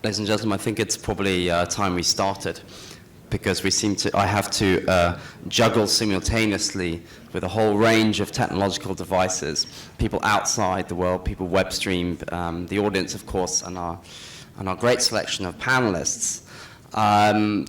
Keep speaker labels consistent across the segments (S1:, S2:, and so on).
S1: Ladies and gentlemen, I think it's probably time we started, because I have to juggle simultaneously with a whole range of technological devices, people outside the world, people web stream, the audience, of course, and our great selection of panelists.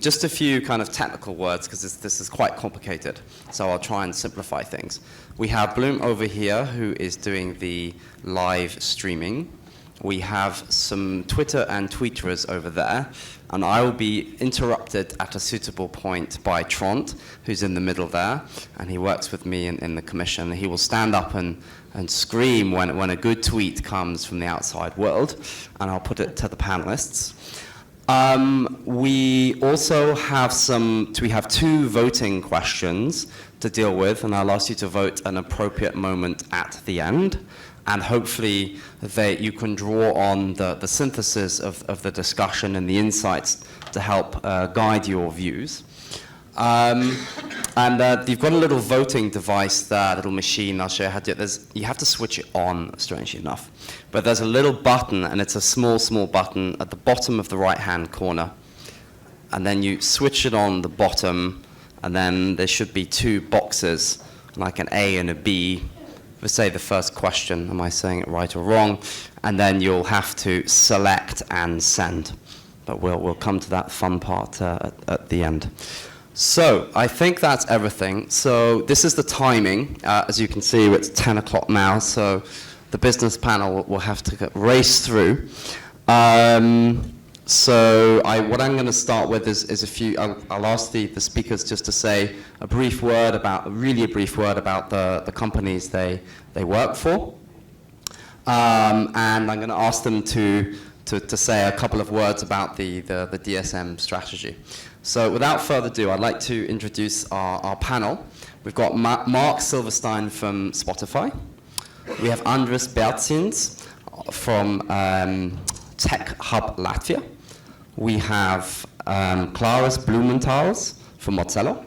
S1: Just a few kind of technical words, because this is quite complicated, so I'll try and simplify things. We have Bloom over here, who is doing the live streaming. We have some Twitter and tweeters over there, and I will be interrupted at a suitable point by Trond, who's in the middle there, and he works with me in the commission. He will stand up and scream when a good tweet comes from the outside world, and I'll put it to the panelists. We also have we have two voting questions to deal with, and I'll ask you to vote an appropriate moment at the end. And hopefully you can draw on the synthesis of the discussion and the insights to help guide your views. And you've got a little voting device there, a little machine. I'll show you how to do it. You have to switch it on, strangely enough. But there's a little button, and it's a small button at the bottom of the right-hand corner. And then you switch it on the bottom, and then there should be two boxes, like an A and a B. Let's say the first question, am I saying it right or wrong? And then you'll have to select and send. But we'll come to that fun part at the end. So I think that's everything. So this is the timing. As you can see, it's 10 o'clock now, so the business panel will have to race through. What I'm going to start with is a few. I'll ask the speakers just to say a brief word about the companies they work for, and I'm going to ask them to say a couple of words about the DSM strategy. So without further ado, I'd like to introduce our panel. We've got Mark Silverstein from Spotify. We have Andris Bērziņš from Tech Hub Latvia. We have Klaus Blumenthal's from Mozello.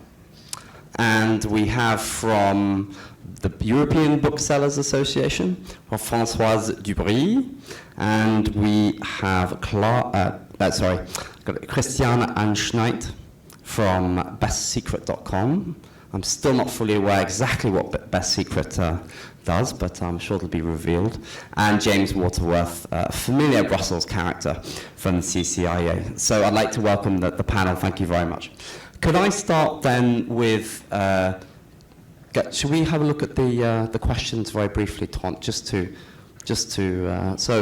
S1: And we have from the European Booksellers Association, from Françoise Dubry. And we have Christiane Anschneid from bestsecret.com. I'm still not fully aware exactly what Best Secret does, but I'm sure it'll be revealed. And James Waterworth, a familiar Brussels character from the CCIA. So I'd like to welcome the panel. Thank you very much. Could I start then with, should we have a look at the questions very briefly, Trond, so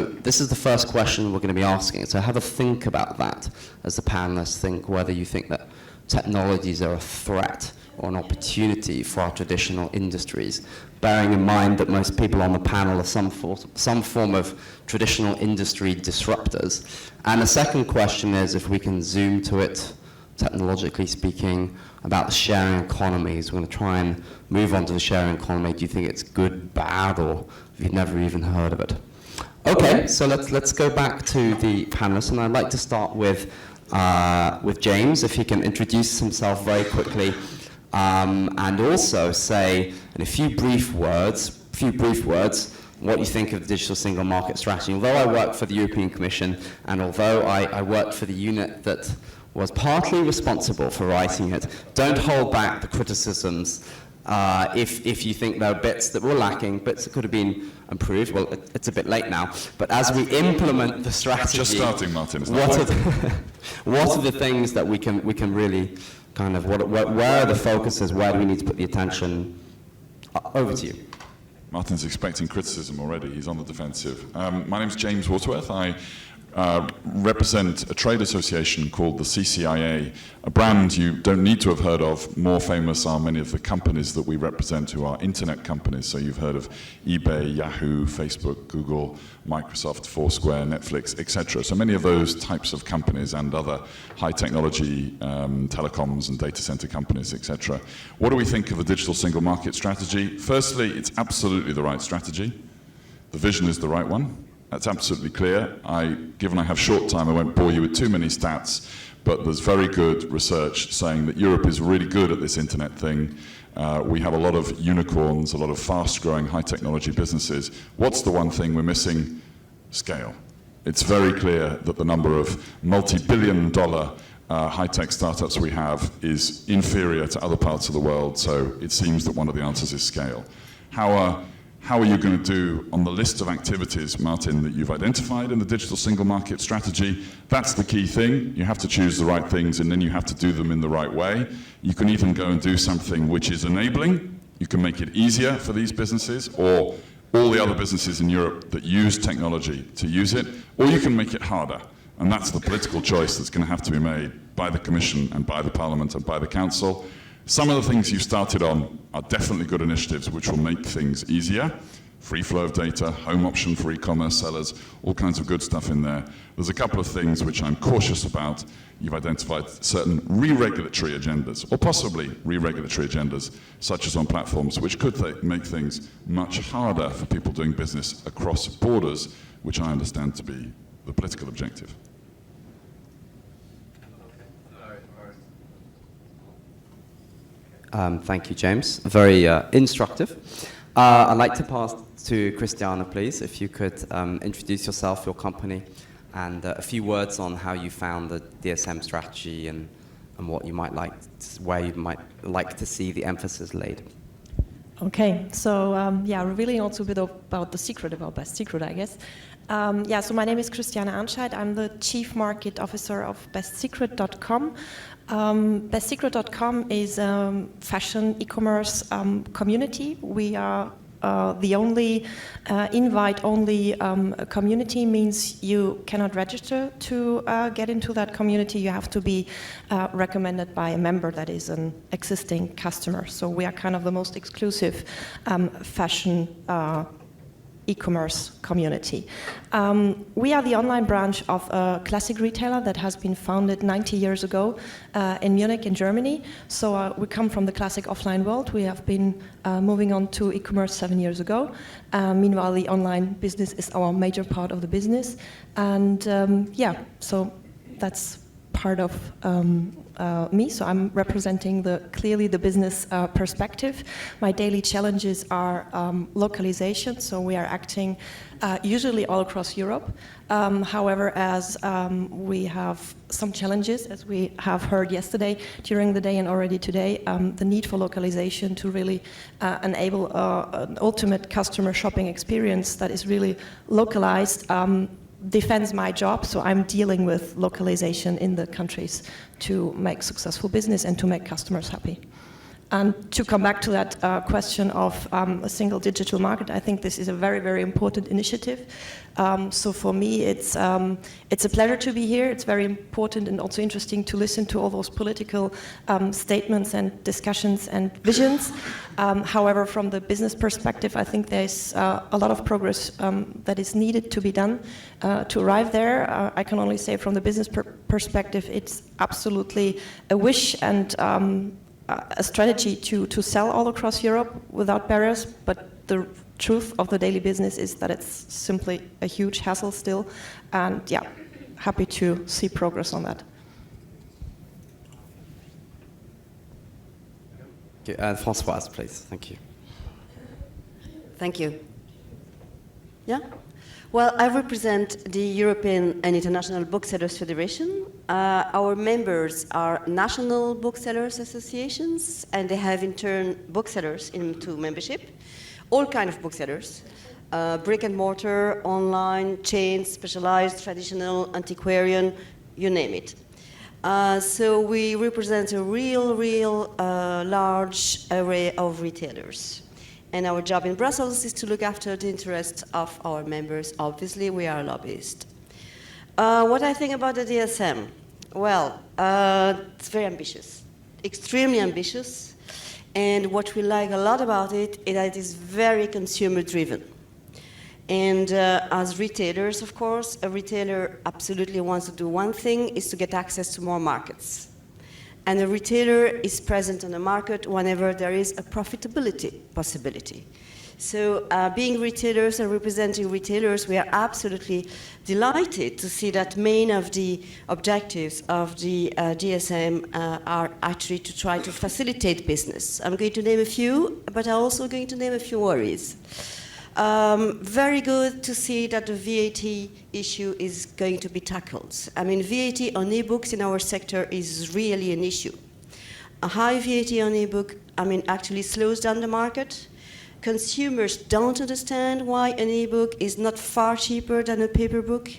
S1: this is the first question we're going to be asking. So have a think about that as the panelists think whether you think that technologies are a threat or an opportunity for our traditional industries, bearing in mind that most people on the panel are some form of traditional industry disruptors. And the second question is, if we can zoom to it, technologically speaking, about the sharing economies. We're going to try and move on to the sharing economy. Do you think it's good, bad, or have you never even heard of it? Okay, so let's go back to the panelists, and I'd like to start with James, if he can introduce himself very quickly, and also say in a few brief words, what you think of the digital single market strategy. Although I work for the European Commission, and although I worked for the unit that was partly responsible for writing it, don't hold back the criticisms if you think there are bits that were lacking, bits that could have been improved. Well, it's a bit late now, but as we implement the strategy,
S2: just starting, Martin.
S1: What are the things that we can really kind of, where are the focuses, where do we need to put the attention? Over to you.
S2: Martin's expecting criticism already. He's on the defensive. My name's James Waterworth. I represent a trade association called the CCIA, a brand you don't need to have heard of. More famous are many of the companies that we represent who are internet companies. So you've heard of eBay, Yahoo, Facebook, Google, Microsoft, Foursquare, Netflix, etc. So many of those types of companies and other high technology telecoms and data center companies, etc. What do we think of the digital single market strategy? Firstly, it's absolutely the right strategy. The vision is the right one. That's absolutely clear. Given I have short time, I won't bore you with too many stats, but there's very good research saying that Europe is really good at this internet thing. We have a lot of unicorns, a lot of fast-growing high-technology businesses. What's the one thing we're missing? Scale. it's very clear that the number of multi-billion-dollar high-tech startups we have is inferior to other parts of the world, so it seems that one of the answers is scale. How are you going to do on the list of activities, Martin, that you've identified in the digital single market strategy? That's the key thing. You have to choose the right things, and then you have to do them in the right way. You can even go and do something which is enabling. You can make it easier for these businesses, or all the other businesses in Europe that use technology to use it, or you can make it harder. And that's the political choice that's going to have to be made by the Commission and by the Parliament and by the Council. Some of the things you've started on are definitely good initiatives which will make things easier. Free flow of data, home option for e-commerce sellers, all kinds of good stuff in there. There's a couple of things which I'm cautious about. You've identified certain re-regulatory agendas, or possibly re-regulatory agendas, such as on platforms, which could make things much harder for people doing business across borders, which I understand to be the political objective.
S1: Thank you, James. Very instructive. I'd like to pass to Christiana, please, if you could introduce yourself, your company, and a few words on how you found the DSM strategy and what you might like, where you might like to see the emphasis laid.
S3: Okay, so yeah, revealing also a bit about the secret, about Best Secret, I guess. Yeah, so my name is Christiane Anscheid. I'm the Chief Market Officer of bestsecret.com. Bestsecret.com is a fashion e-commerce community. We are the only invite-only community, means you cannot register to get into that community. You have to be recommended by a member that is an existing customer. So we are kind of the most exclusive fashion e-commerce community. We are the online branch of a classic retailer that has been founded 90 years ago in Munich in Germany. So we come from the classic offline world. We have been moving on to e-commerce 7 years ago. Meanwhile, the online business is our major part of the business. And yeah, so that's part of me, so I'm representing clearly the business perspective. My daily challenges are localization, so we are acting usually all across Europe. However, as we have some challenges, as we have heard yesterday during the day and already today, the need for localization to really enable an ultimate customer shopping experience that is really localized defends my job, so I'm dealing with localization in the countries to make successful business and to make customers happy. And to come back to that question of a single digital market, I think this is a very, very important initiative. So for me, it's a pleasure to be here. It's very important and also interesting to listen to all those political statements and discussions and visions. However, from the business perspective, I think there's a lot of progress that is needed to be done to arrive there. I can only say from the business perspective, it's absolutely a wish and a strategy to sell all across Europe without barriers, but the truth of the daily business is that it's simply a huge hassle still, and yeah, happy to see progress on that.
S1: Okay, Françoise, please. Thank you.
S4: Thank you. Yeah? Well, I represent the European and International Booksellers Federation. Our members are national booksellers associations, and they have in turn booksellers into membership, all kind of booksellers, brick and mortar, online, chains, specialized, traditional, antiquarian, you name it. So we represent a real large array of retailers. And our job in Brussels is to look after the interests of our members. Obviously, we are lobbyists. What I think about the DSM? Well, it's very ambitious, extremely ambitious. And what we like a lot about it is that it is very consumer-driven. And as retailers, of course, a retailer absolutely wants to do one thing, is to get access to more markets. And a retailer is present on the market whenever there is a profitability possibility. So being retailers and representing retailers, we are absolutely delighted to see that many of the objectives of the DSM are actually to try to facilitate business. I'm going to name a few, but I'm also going to name a few worries. Very good to see that the VAT issue is going to be tackled. I mean, VAT on e-books in our sector is really an issue. A high VAT on e-book, I mean, actually slows down the market. Consumers don't understand why an e-book is not far cheaper than a paper book.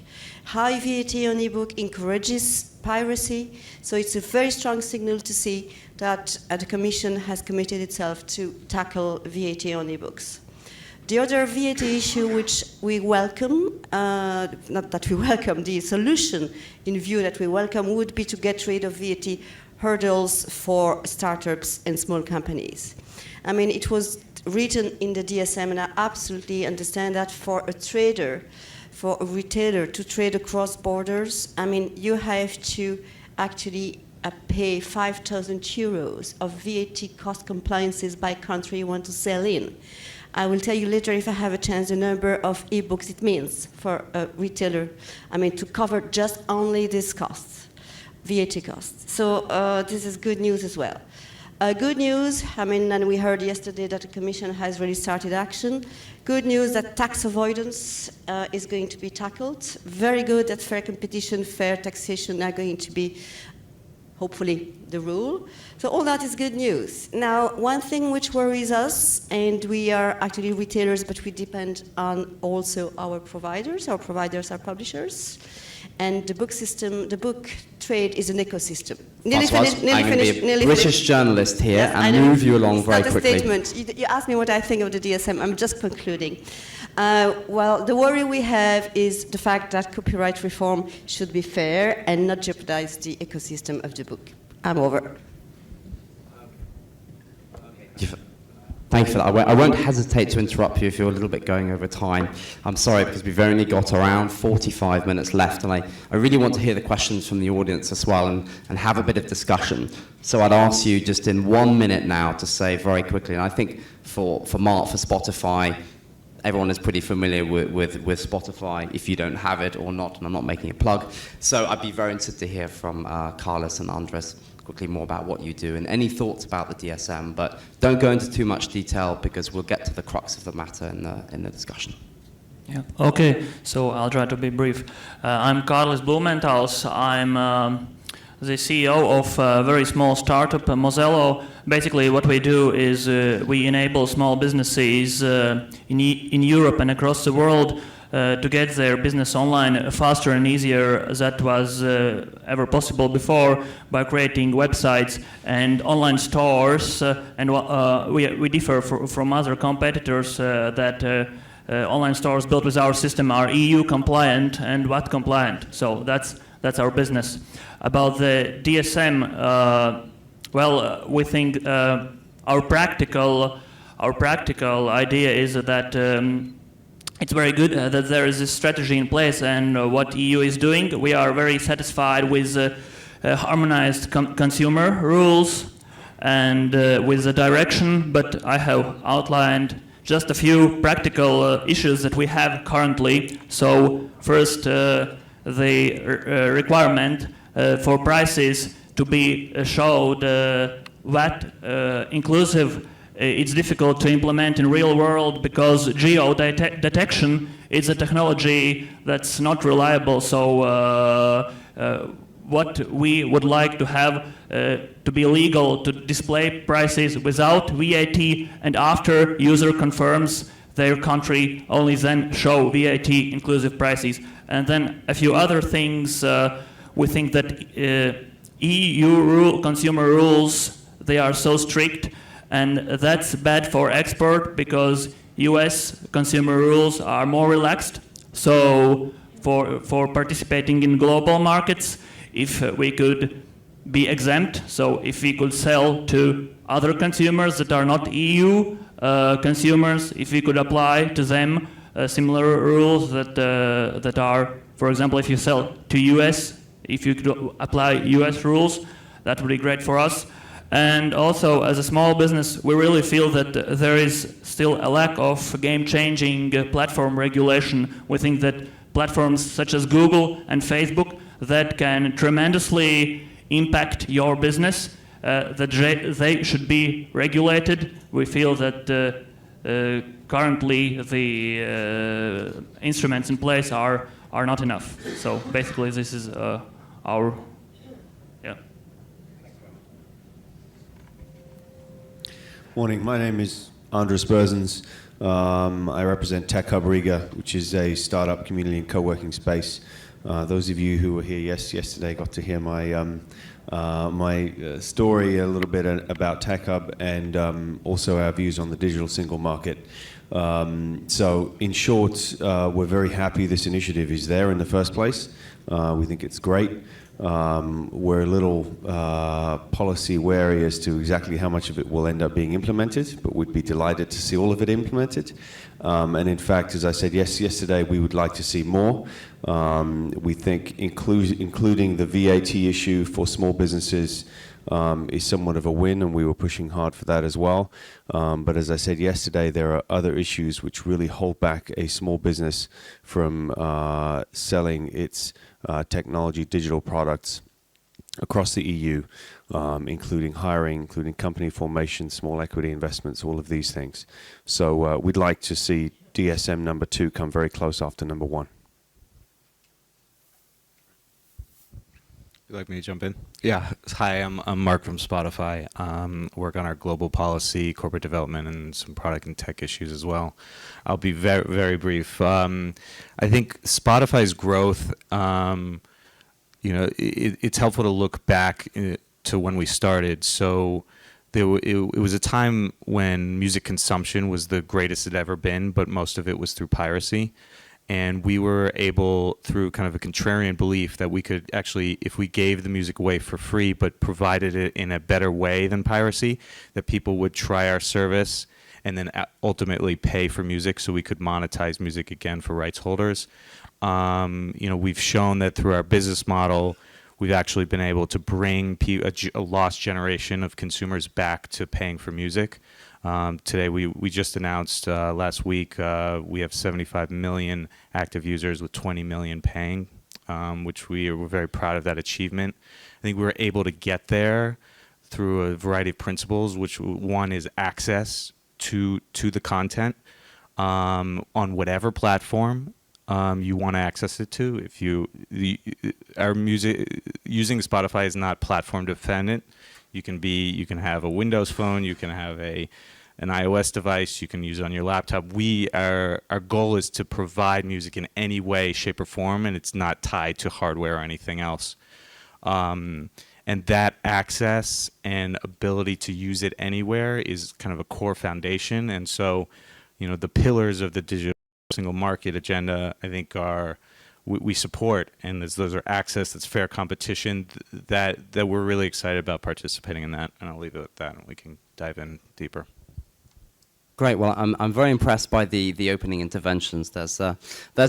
S4: High VAT on e-book encourages piracy, so it's a very strong signal to see that the Commission has committed itself to tackle VAT on e-books. The other VAT issue which we welcome, not that we welcome, the solution in view that we welcome would be to get rid of VAT hurdles for startups and small companies. I mean, it was written in the DSM, and I absolutely understand that for a trader, for a retailer to trade across borders, I mean, you have to actually pay 5,000 euros of VAT cost compliances by country you want to sell in. I will tell you later, if I have a chance, the number of e-books it means for a retailer, I mean, to cover just only these costs, VAT costs. So this is good news as well. Good news, I mean, and we heard yesterday that the Commission has really started action. Good news that tax avoidance is going to be tackled. Very good that fair competition, fair taxation are going to be, hopefully, the rule. So all that is good news. Now, one thing which worries us, and we are actually retailers, but we depend on also our providers. Our providers are publishers. And the book system, the book trade is an ecosystem.
S1: I'm going to be a British journalist here, yes, and move you along very quickly.
S4: Statement. You asked me what I think of the DSM. I'm just concluding. Well, the worry we have is the fact that copyright reform should be fair and not jeopardize the ecosystem of the book. I'm over.
S1: Thank you for that. I won't hesitate to interrupt you if you're a little bit going over time. I'm sorry, because we've only got around 45 minutes left, and I really want to hear the questions from the audience as well and have a bit of discussion. So I'd ask you just in 1 minute now to say very quickly, and I think for Mark, for Spotify, everyone is pretty familiar with Spotify, if you don't have it or not, and I'm not making a plug. So I'd be very interested to hear from Carlos and Andres quickly more about what you do and any thoughts about the DSM, but don't go into too much detail because we'll get to the crux of the matter in the discussion.
S5: Yeah. Okay, so I'll try to be brief. I'm Carlos Blumentals. I'm the CEO of a very small startup, Mozello. Basically what we do is we enable small businesses in Europe and across the world to get their business online faster and easier than was ever possible before by creating websites and online stores. And we differ from other competitors that online stores built with our system are EU compliant and VAT compliant. So that's our business. About the DSM, well, we think our practical idea is that it's very good that there is a strategy in place and what EU is doing. We are very satisfied with harmonized consumer rules and with the direction, but I have outlined just a few practical issues that we have currently. So first, the requirement for prices to be showed VAT inclusive. It's difficult to implement in real world because geo-detection is a technology that's not reliable. So what we would like to have to be legal to display prices without VAT, and after user confirms their country, only then show VAT inclusive prices. And then a few other things. We think that EU consumer rules, they are so strict, and that's bad for export because US consumer rules are more relaxed. So for participating in global markets, if we could be exempt, so if we could sell to other consumers that are not EU consumers, if we could apply to them similar rules that are, for example, if you sell to US, if you could apply US rules, that would be great for us. And also, as a small business, we really feel that there is still a lack of game-changing platform regulation. We think that platforms such as Google and Facebook that can tremendously impact your business, that they should be regulated. We feel that currently the instruments in place are not enough. So basically, this is our
S6: Morning, my name is Andras Berzens. I represent Tech Hub Riga, which is a startup community and co-working space. Those of you who were here yesterday got to hear my story a little bit about Tech Hub and also our views on the digital single market. So in short, we're very happy this initiative is there in the first place. We think it's great. We're a little policy wary as to exactly how much of it will end up being implemented, but we'd be delighted to see all of it implemented. And in fact, as I said yesterday, we would like to see more. We think including the VAT issue for small businesses is somewhat of a win, and we were pushing hard for that as well. But as I said yesterday, there are other issues which really hold back a small business from selling its technology, digital products across the EU, including hiring, including company formation, small equity investments, all of these things. So we'd like to see DSM number 2 come very close after number 1.
S7: You'd like me to jump in? Yeah. Hi, I'm Mark from Spotify. Work on our global policy, corporate development, and some product and tech issues as well. I'll be very, very brief. I think Spotify's growth, it's helpful to look back to when we started. So it was a time when music consumption was the greatest it ever been, but most of it was through piracy. And we were able, through kind of a contrarian belief, that we could actually, if we gave the music away for free but provided it in a better way than piracy, that people would try our service and then ultimately pay for music so we could monetize music again for rights holders. We've shown that through our business model, we've actually been able to bring a lost generation of consumers back to paying for music. Today, we just announced last week we have 75 million active users with 20 million paying, which we're very proud of that achievement. I think we were able to get there through a variety of principles, which one is access to the content on whatever platform you want to access it to. Our music using Spotify is not platform dependent. You can have a Windows phone, you can have an iOS device, you can use it on your laptop. Our goal is to provide music in any way, shape, or form, and it's not tied to hardware or anything else. And that access and ability to use it anywhere is kind of a core foundation. And so, the pillars of the digital single market agenda, I think, we support, and those are access, that's fair competition, that we're really excited about participating in that. And I'll leave it at that, and we can dive in deeper.
S1: Great. Well, I'm very impressed by the opening interventions. There's a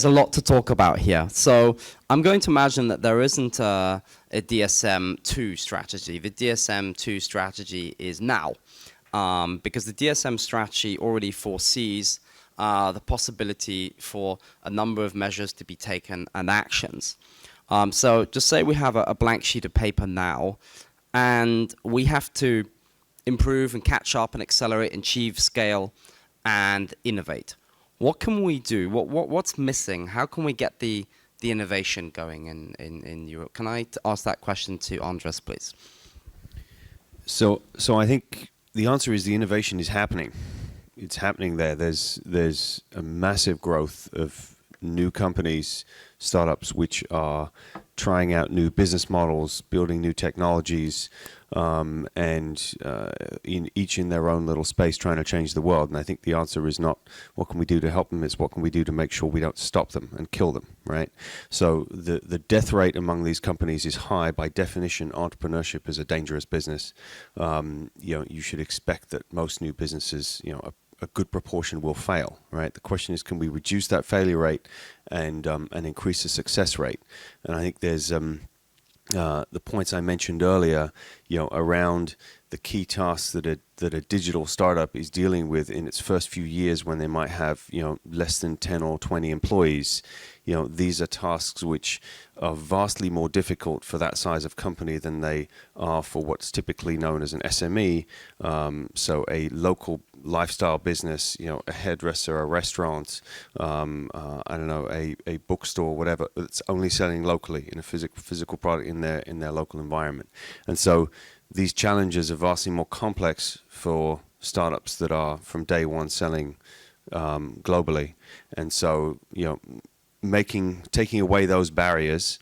S1: lot to talk about here. So I'm going to imagine that there isn't a DSM-2 strategy. The DSM-2 strategy is now, because the DSM strategy already foresees the possibility for a number of measures to be taken and actions. So just say we have a blank sheet of paper now, and we have to improve and catch up and accelerate and achieve scale and innovate. What can we do? What's missing? How can we get the innovation going in Europe? Can I ask that question to Andras, please?
S6: So I think the answer is the innovation is happening. It's happening there. There's a massive growth of new companies, startups, which are trying out new business models, building new technologies, and each in their own little space trying to change the world. And I think the answer is not what can we do to help them, it's what can we do to make sure we don't stop them and kill them, right? So the death rate among these companies is high. By definition, entrepreneurship is a dangerous business. You should expect that most new businesses, a good proportion will fail, right? The question is, can we reduce that failure rate and increase the success rate? And I think there's the points I mentioned earlier, around the key tasks that a digital startup is dealing with in its first few years when they might have, less than 10 or 20 employees. these are tasks which are vastly more difficult for that size of company than they are for what's typically known as an SME. So a local lifestyle business, a hairdresser, a restaurant, I don't know, a bookstore, whatever, that's only selling locally in a physical product in their local environment. And so these challenges are vastly more complex for startups that are from day one selling globally. And so, taking away those barriers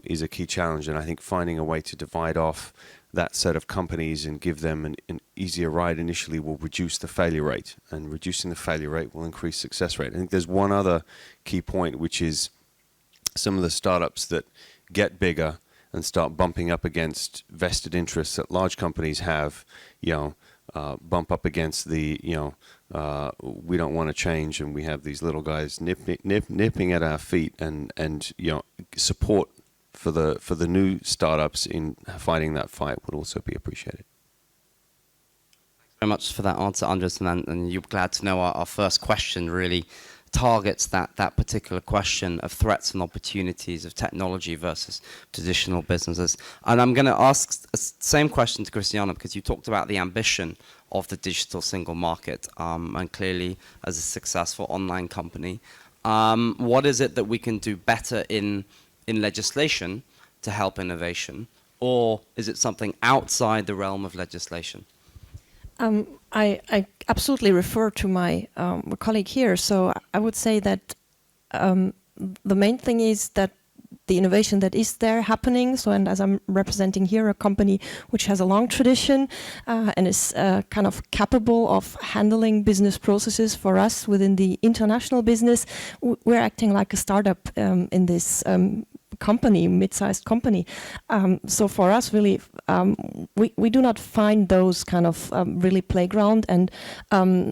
S6: is a key challenge. And I think finding a way to divide off that set of companies and give them an easier ride initially will reduce the failure rate, and reducing the failure rate will increase success rate. I think there's one other key point, which is some of the startups that get bigger and start bumping up against vested interests that large companies have, bump up against the, we don't want to change, and we have these little guys nipping at our feet, and support for the new startups in fighting that fight would also be appreciated.
S1: Thanks very much for that answer, Andres, and you're glad to know our first question really targets that particular question of threats and opportunities of technology versus traditional businesses. And I'm going to ask the same question to Cristiano, because you talked about the ambition of the digital single market, and clearly as a successful online company, what is it that we can do better in legislation to help innovation, or is it something outside the realm of legislation?
S3: I absolutely refer to my colleague here. So I would say that the main thing is that the innovation that is there happening. So, and as I'm representing here a company which has a long tradition and is kind of capable of handling business processes for us within the international business, we're acting like a startup in this company, mid-sized company. So for us, really, we do not find those kind of really playground and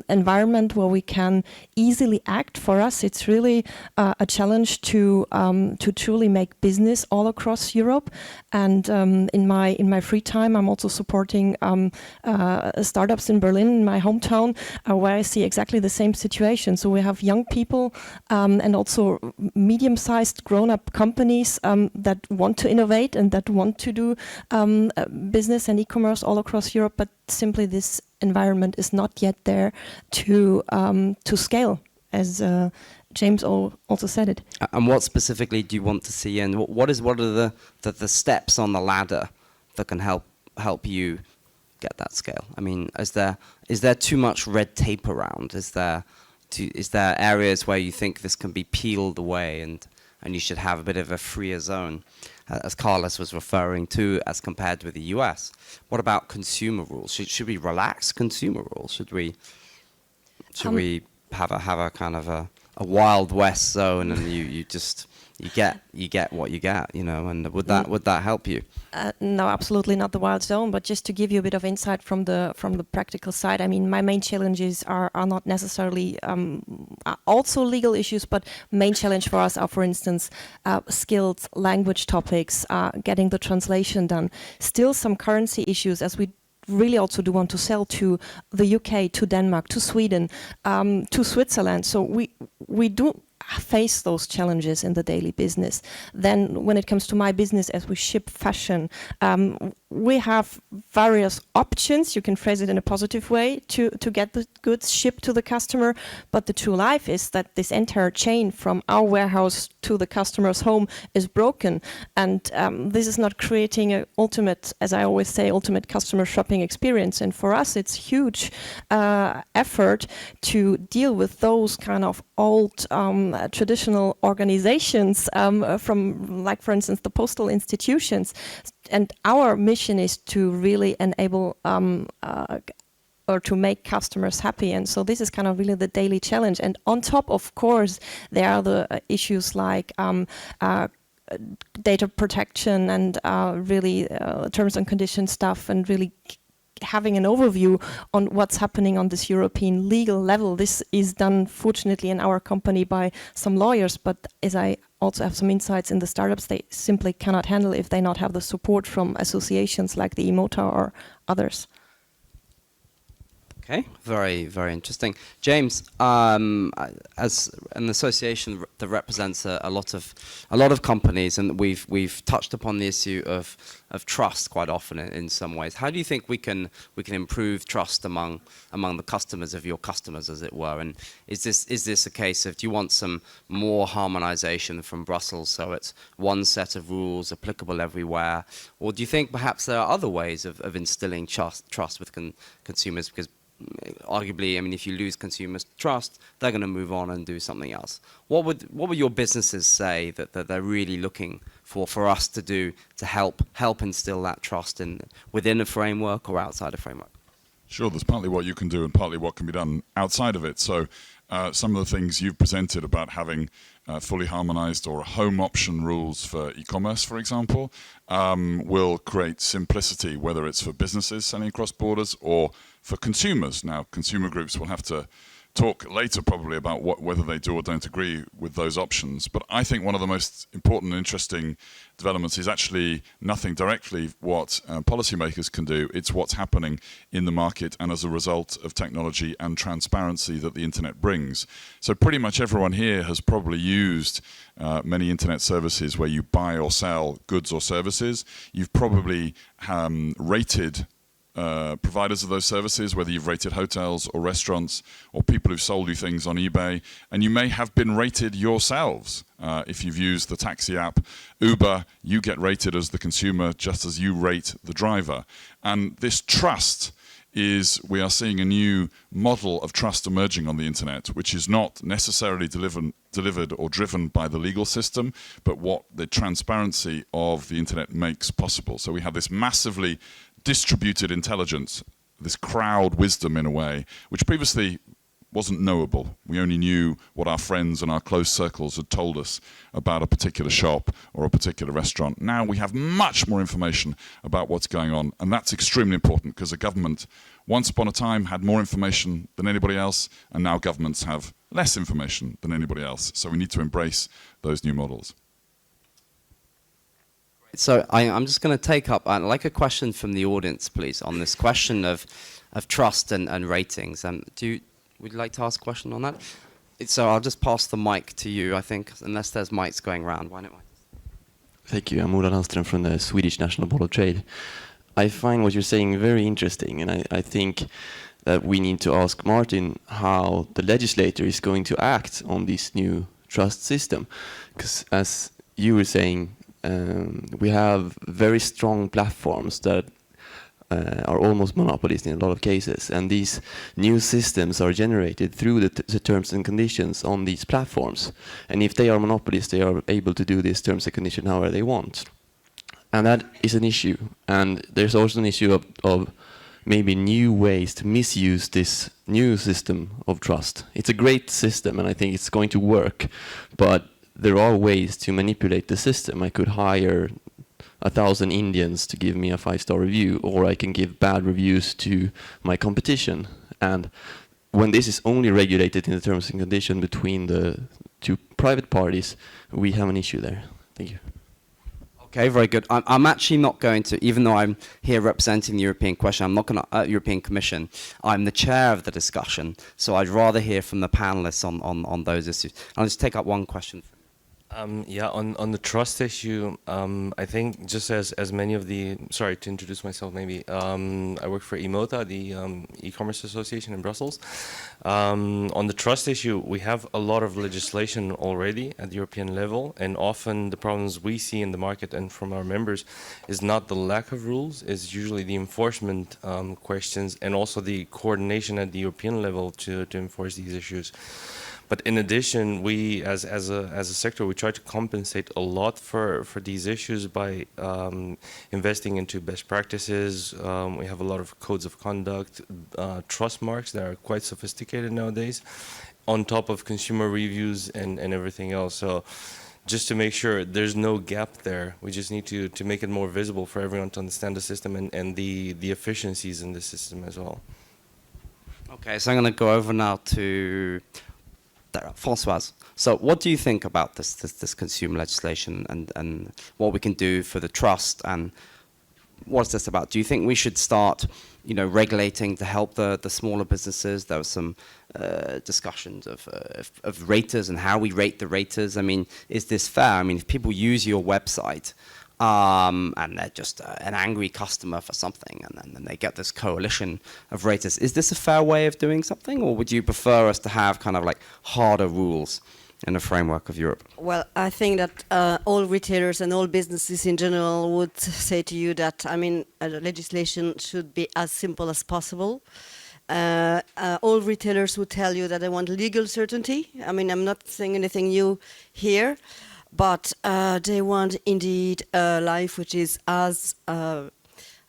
S3: environment where we can easily act. For us, it's really a challenge to truly make business all across Europe. And in my free time, I'm also supporting startups in Berlin, in my hometown, where I see exactly the same situation. So we have young people and also medium-sized grown-up companies that want to innovate and that want to do business and e-commerce all across Europe, but simply this environment is not yet there to scale, as James also said it.
S1: And what specifically do you want to see, and what are the steps on the ladder that can help you get that scale? I mean, is there too much red tape around? Is there areas where you think this can be peeled away and you should have a bit of a freer zone, as Carlos was referring to, as compared with the US? What about consumer rules? Should we relax consumer rules? Should we have a kind of a Wild West zone, and you get what you get, and would that help you?
S3: No, absolutely not the wild zone, but just to give you a bit of insight from the practical side. I mean, my main challenges are not necessarily also legal issues, but main challenge for us are, for instance, skills, language topics, getting the translation done. Still some currency issues, as we really also do want to sell to the UK, to Denmark, to Sweden, to Switzerland. So we do face those challenges in the daily business. Then when it comes to my business, as we ship fashion, we have various options. You can phrase it in a positive way to get the goods shipped to the customer, but the true life is that this entire chain from our warehouse to the customer's home is broken, and this is not creating an ultimate, as I always say, ultimate customer shopping experience. And for us, it's huge effort to deal with those kind of old traditional organizations from, like, for instance, the postal institutions. And our mission is to really enable or to make customers happy. And so this is kind of really the daily challenge. And on top, of course, there are the issues like data protection and really terms and conditions stuff, and really having an overview on what's happening on this European legal level. This is done, fortunately, in our company by some lawyers, but as I also have some insights in the startups, they simply cannot handle if they not have the support from associations like the Emota or others.
S1: Okay, very, very interesting. James, as an association that represents a lot of companies, and we've touched upon the issue of trust quite often in some ways. How do you think we can improve trust among the customers of your customers, as it were? And is this a case of, do you want some more harmonization from Brussels so it's one set of rules applicable everywhere, or do you think perhaps there are other ways of instilling trust with consumers? Because arguably, I mean, if you lose consumers' trust, they're going to move on and do something else. What would your businesses say that they're really looking for us to do to help instill that trust within a framework or outside a framework?
S2: Sure, there's partly what you can do and partly what can be done outside of it. So some of the things you've presented about having fully harmonized or home option rules for e-commerce, for example, will create simplicity, whether it's for businesses selling across borders or for consumers. Now, consumer groups will have to talk later probably about whether they do or don't agree with those options. But I think one of the most important and interesting developments is actually nothing directly what policymakers can do. It's what's happening in the market and as a result of technology and transparency that the internet brings. So pretty much everyone here has probably used many internet services where you buy or sell goods or services. You've probably rated providers of those services, whether you've rated hotels or restaurants or people who've sold you things on eBay, and you may have been rated yourselves. If you've used the taxi app Uber, you get rated as the consumer just as you rate the driver. And this trust we are seeing a new model of trust emerging on the internet, which is not necessarily delivered or driven by the legal system, but what the transparency of the internet makes possible. So we have this massively distributed intelligence, this crowd wisdom in a way, which previously wasn't knowable. We only knew what our friends and our close circles had told us about a particular shop or a particular restaurant. Now we have much more information about what's going on, and that's extremely important because a government once upon a time had more information than anybody else, and now governments have less information than anybody else. So we need to embrace those new models.
S1: So I'm just going to take up, I'd like a question from the audience, please, on this question of trust and ratings. Would you like to ask a question on that? So I'll just pass the mic to you, I think, unless there's mics going around. Why don't I?
S8: Thank you. I'm Ola Landström from the Swedish National Board of Trade. I find what you're saying very interesting, and I think that we need to ask Martin how the legislator is going to act on this new trust system. Because as you were saying, we have very strong platforms that are almost monopolies in a lot of cases, and these new systems are generated through the terms and conditions on these platforms. And if they are monopolies, they are able to do these terms and conditions however they want. And that is an issue. And there's also an issue of maybe new ways to misuse this new system of trust. It's a great system, and I think it's going to work, but there are ways to manipulate the system. I could hire 1,000 Indians to give me a 5-star review, or I can give bad reviews to my competition. And when this is only regulated in the terms and conditions between the two private parties, we have an issue there. Thank you.
S1: Okay, very good. I'm actually not going to, even though I'm here representing the European Commission, I'm not going to, European Commission. I'm the chair of the discussion, so I'd rather hear from the panelists on those issues. I'll just take up one question.
S9: Yeah, on the trust issue, I think just as many of the, sorry to introduce myself maybe, I work for EMOTA, the e-commerce association in Brussels. On the trust issue, we have a lot of legislation already at the European level, and often the problems we see in the market and from our members is not the lack of rules, it's usually the enforcement questions and also the coordination at the European level to enforce these issues. But in addition, we, as a sector, we try to compensate a lot for these issues by investing into best practices. We have a lot of codes of conduct, trust marks that are quite sophisticated nowadays, on top of consumer reviews and everything else. So just to make sure there's no gap there, we just need to make it more visible for everyone to understand the system and the efficiencies in the system as well.
S1: Okay, so I'm going to go over now to Françoise. So what do you think about this consumer legislation and what we can do for the trust and what's this about? Do you think we should start, regulating to help the smaller businesses? There was some discussions of raters and how we rate the raters. I mean, is this fair? I mean, if people use your website and they're just an angry customer for something, and then they get this coalition of raters, is this a fair way of doing something, or would you prefer us to have kind of like harder rules in the framework of Europe?
S4: Well, I think that all retailers and all businesses in general would say to you that, I mean, legislation should be as simple as possible. All retailers would tell you that they want legal certainty. I mean, I'm not saying anything new here, but they want indeed a life which is as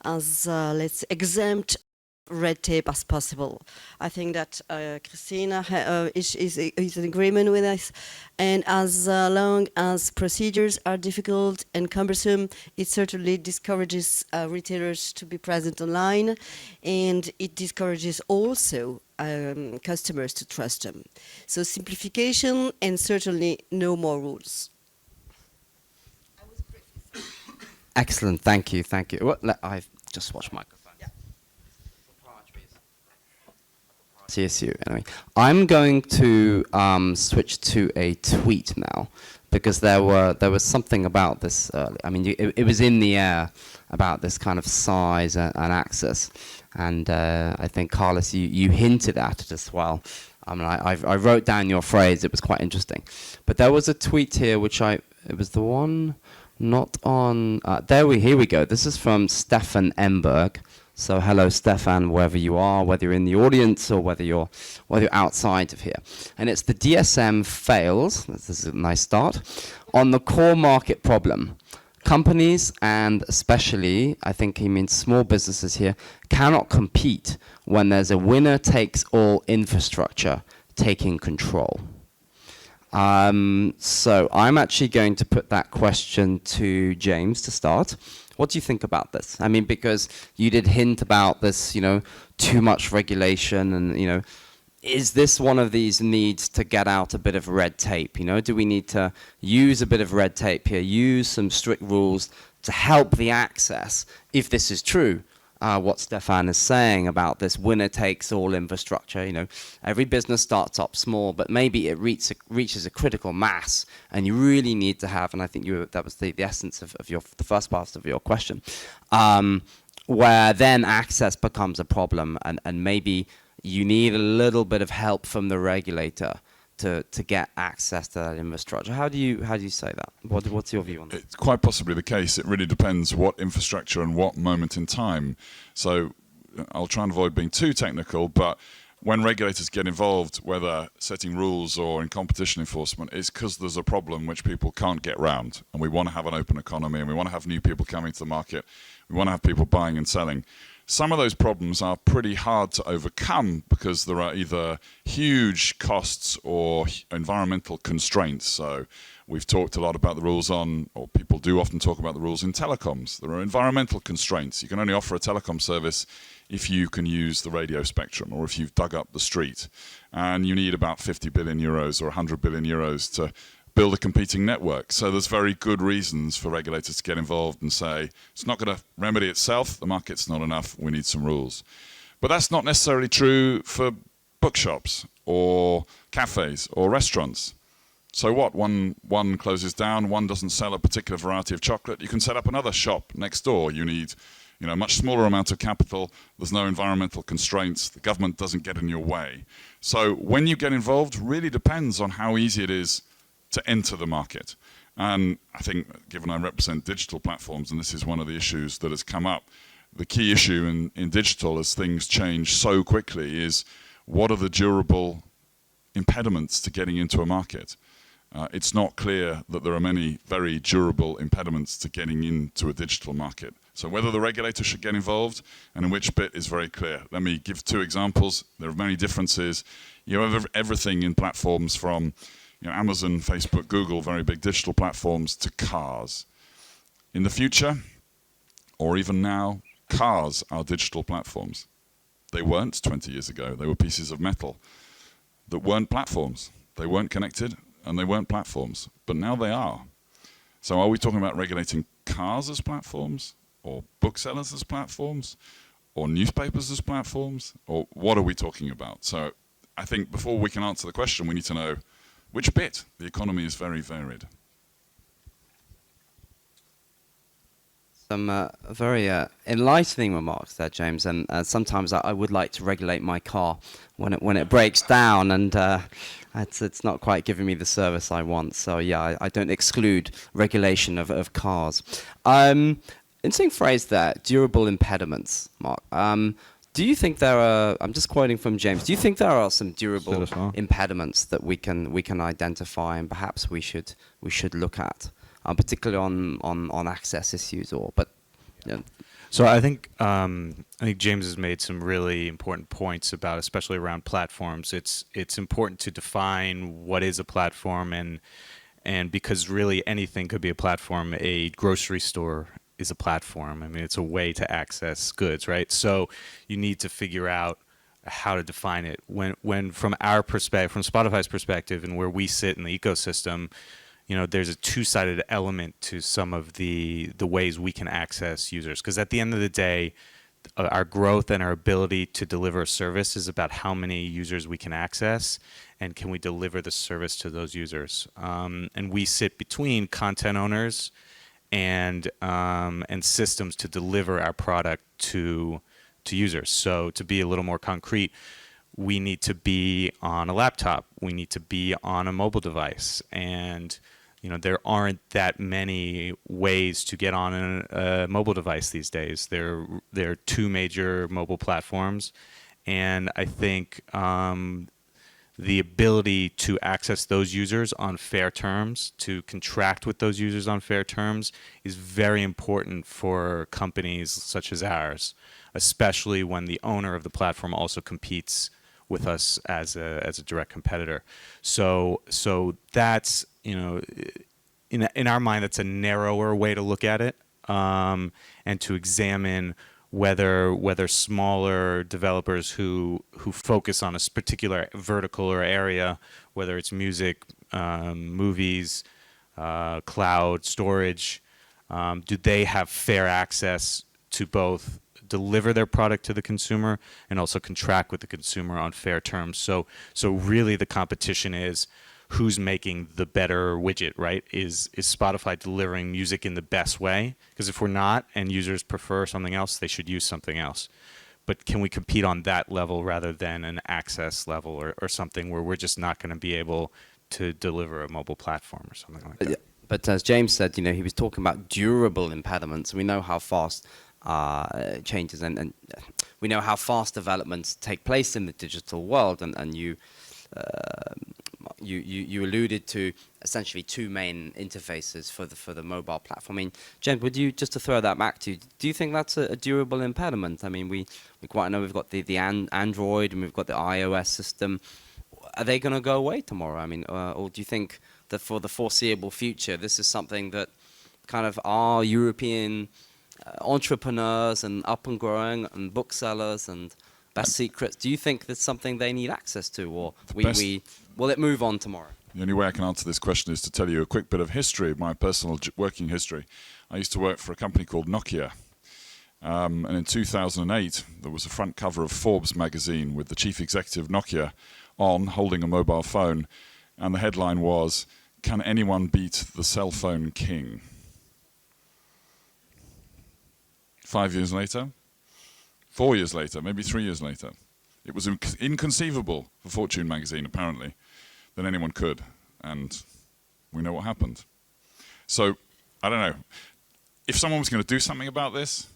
S4: let's say, exempt red tape as possible. I think that Christina is in agreement with us, and as long as procedures are difficult and cumbersome, it certainly discourages retailers to be present online, and it discourages also customers to trust them. So simplification and certainly no more rules.
S1: Excellent, thank you. Well, I've just watched microphone. CSU. Anyway, I'm going to switch to a tweet now, because there was something about this. I mean, it was in the air about this kind of size and access, and I think Carlos, you hinted at it as well. I mean, I wrote down your phrase. It was quite interesting, but there was a tweet here it was the one not on. Here we go. This is from Stefan Emberg. So hello, Stefan, wherever you are, whether you're in the audience or whether you're outside of here. And it's the DSM fails, this is a nice start, on the core market problem. Companies, and especially, I think he means small businesses here, cannot compete when there's a winner-takes-all infrastructure taking control. So I'm actually going to put that question to James to start. What do you think about this? I mean, because you did hint about this, too much regulation, and, is this one of these needs to get out a bit of red tape? Do we need to use a bit of red tape here, use some strict rules to help the access, if this is true? What Stefan is saying about this winner-takes-all infrastructure. Every business starts up small, but maybe it reaches a critical mass, and you really need to have, and I think that was the essence of the first part of your question, where then access becomes a problem, and maybe you need a little bit of help from the regulator to get access to that infrastructure. How do you say that? What's your view on that?
S2: It's quite possibly the case. It really depends what infrastructure and what moment in time. So I'll try and avoid being too technical, but when regulators get involved, whether setting rules or in competition enforcement, it's because there's a problem which people can't get round. And we want to have an open economy, and we want to have new people coming to the market. We want to have people buying and selling. Some of those problems are pretty hard to overcome because there are either huge costs or environmental constraints. So we've talked a lot about the rules on, or people do often talk about the rules in telecoms. There are environmental constraints. You can only offer a telecom service if you can use the radio spectrum or if you've dug up the street. And you need about 50 billion euros or 100 billion euros to build a competing network. So there's very good reasons for regulators to get involved and say, it's not going to remedy itself, the market's not enough, we need some rules. But that's not necessarily true for bookshops or cafes or restaurants. So what? One closes down, one doesn't sell a particular variety of chocolate, you can set up another shop next door. You need a much smaller amount of capital, there's no environmental constraints, the government doesn't get in your way. So when you get involved really depends on how easy it is to enter the market. And I think, given I represent digital platforms, and this is one of the issues that has come up, the key issue in digital as things change so quickly is what are the durable impediments to getting into a market? It's not clear that there are many very durable impediments to getting into a digital market. So whether the regulator should get involved and in which bit is very clear. Let me give 2 examples. There are many differences. You have everything in platforms from Amazon, Facebook, Google, very big digital platforms, to cars. In the future, or even now, cars are digital platforms. They weren't 20 years ago. They were pieces of metal that weren't platforms. They weren't connected and they weren't platforms, but now they are. So are we talking about regulating cars as platforms, or booksellers as platforms, or newspapers as platforms, or what are we talking about? So I think before we can answer the question, we need to know which bit. The economy is very varied.
S1: Some very enlightening remarks there, James. And sometimes I would like to regulate my car when it breaks down, and it's not quite giving me the service I want. So yeah, I don't exclude regulation of cars. Interesting phrase there, durable impediments, Mark. Do you think there are? I'm just quoting from James. Do you think there are some durable impediments that we can identify, and perhaps we should look at? Particularly on access issues,
S7: So I think James has made some really important points about, especially around platforms. It's important to define what is a platform, and because really anything could be a platform. A grocery store is a platform. I mean, it's a way to access goods, right? So you need to figure out how to define it. When from our perspective, from Spotify's perspective, and where we sit in the ecosystem, there's a two-sided element to some of the ways we can access users. Because at the end of the day, our growth and our ability to deliver a service is about how many users we can access, and can we deliver the service to those users. And we sit between content owners and systems to deliver our product to users. So to be a little more concrete, we need to be on a laptop. We need to be on a mobile device. And there aren't that many ways to get on a mobile device these days. There are two major mobile platforms. And I think the ability to access those users on fair terms, to contract with those users on fair terms, is very important for companies such as ours, especially when the owner of the platform also competes with us as a direct competitor. So that's, in our mind, that's a narrower way to look at it, and to examine whether smaller developers who focus on a particular vertical or area, whether it's music, movies, cloud storage, do they have fair access to both deliver their product to the consumer and also contract with the consumer on fair terms. So really the competition is who's making the better widget, right? Is Spotify delivering music in the best way? Because if we're not and users prefer something else, they should use something else. But can we compete on that level rather than an access level or something where we're just not going to be able to deliver a mobile platform or something like that?
S1: But as James said, he was talking about durable impediments. We know how fast changes and we know how fast developments take place in the digital world, and you alluded to essentially two main interfaces for the mobile platform. I mean, James, would you, just to throw that back to you, do you think that's a durable impediment? I mean, we quite know we've got the Android and we've got the iOS system. Are they going to go away tomorrow? I mean, or do you think that for the foreseeable future, this is something that kind of our European entrepreneurs and up and growing and booksellers and best secrets, do you think that's something they need access to, or will it move on tomorrow?
S2: The only way I can answer this question is to tell you a quick bit of history, my personal working history. I used to work for a company called Nokia, and in 2008 there was a front cover of Forbes magazine with the chief executive of Nokia on holding a mobile phone, and the headline was, "Can anyone beat the cell phone king?" 5 years later, 4 years later, maybe 3 years later, it was inconceivable for Fortune magazine, apparently, that anyone could, and we know what happened. So, I don't know. If someone was going to do something about this,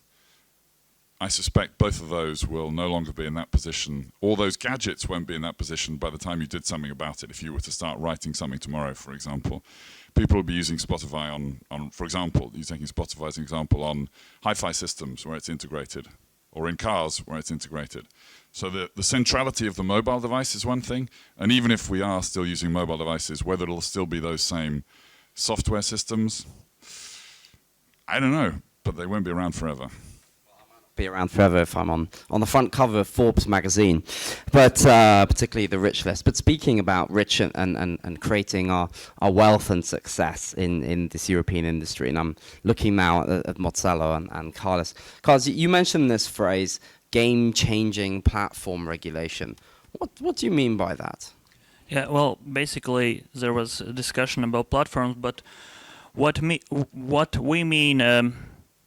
S2: I suspect both of those will no longer be in that position. All those gadgets won't be in that position by the time you did something about it. If you were to start writing something tomorrow, for example, people will be using Spotify on, for example, you're taking Spotify as an example, on hi-fi systems where it's integrated, or in cars where it's integrated. So the centrality of the mobile device is one thing, and even if we are still using mobile devices, whether it'll still be those same software systems, I don't know, but they won't be around forever.
S1: be around forever if I'm on the front cover of Forbes magazine, but particularly the rich list. But speaking about rich and creating our wealth and success in this European industry, and I'm looking now at Marcelo and Carlos. Carlos, you mentioned this phrase, game-changing platform regulation. What do you mean by that?
S5: Yeah, well, basically there was a discussion about platforms, but what we mean,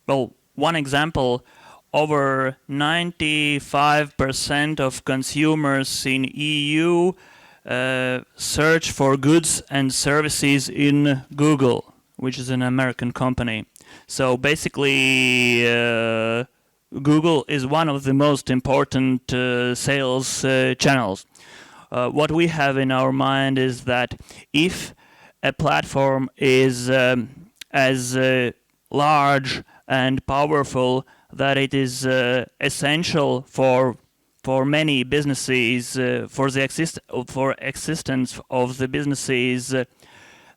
S5: well, one example, over 95% of consumers in EU search for goods and services in Google, which is an American company. So basically, Google is one of the most important sales channels. What we have in our mind is that if a platform is as large and powerful that it is essential for many businesses, for existence of the businesses,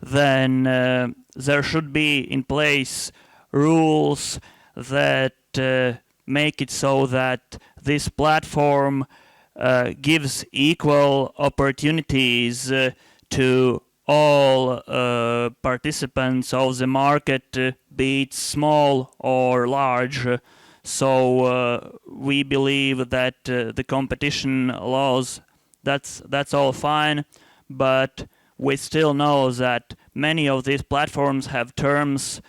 S5: then there should be in place rules that make it so that this platform gives equal opportunities to all participants of the market, be it small or large. So we believe that the competition laws, that's all fine, but we still know that many of these platforms have terms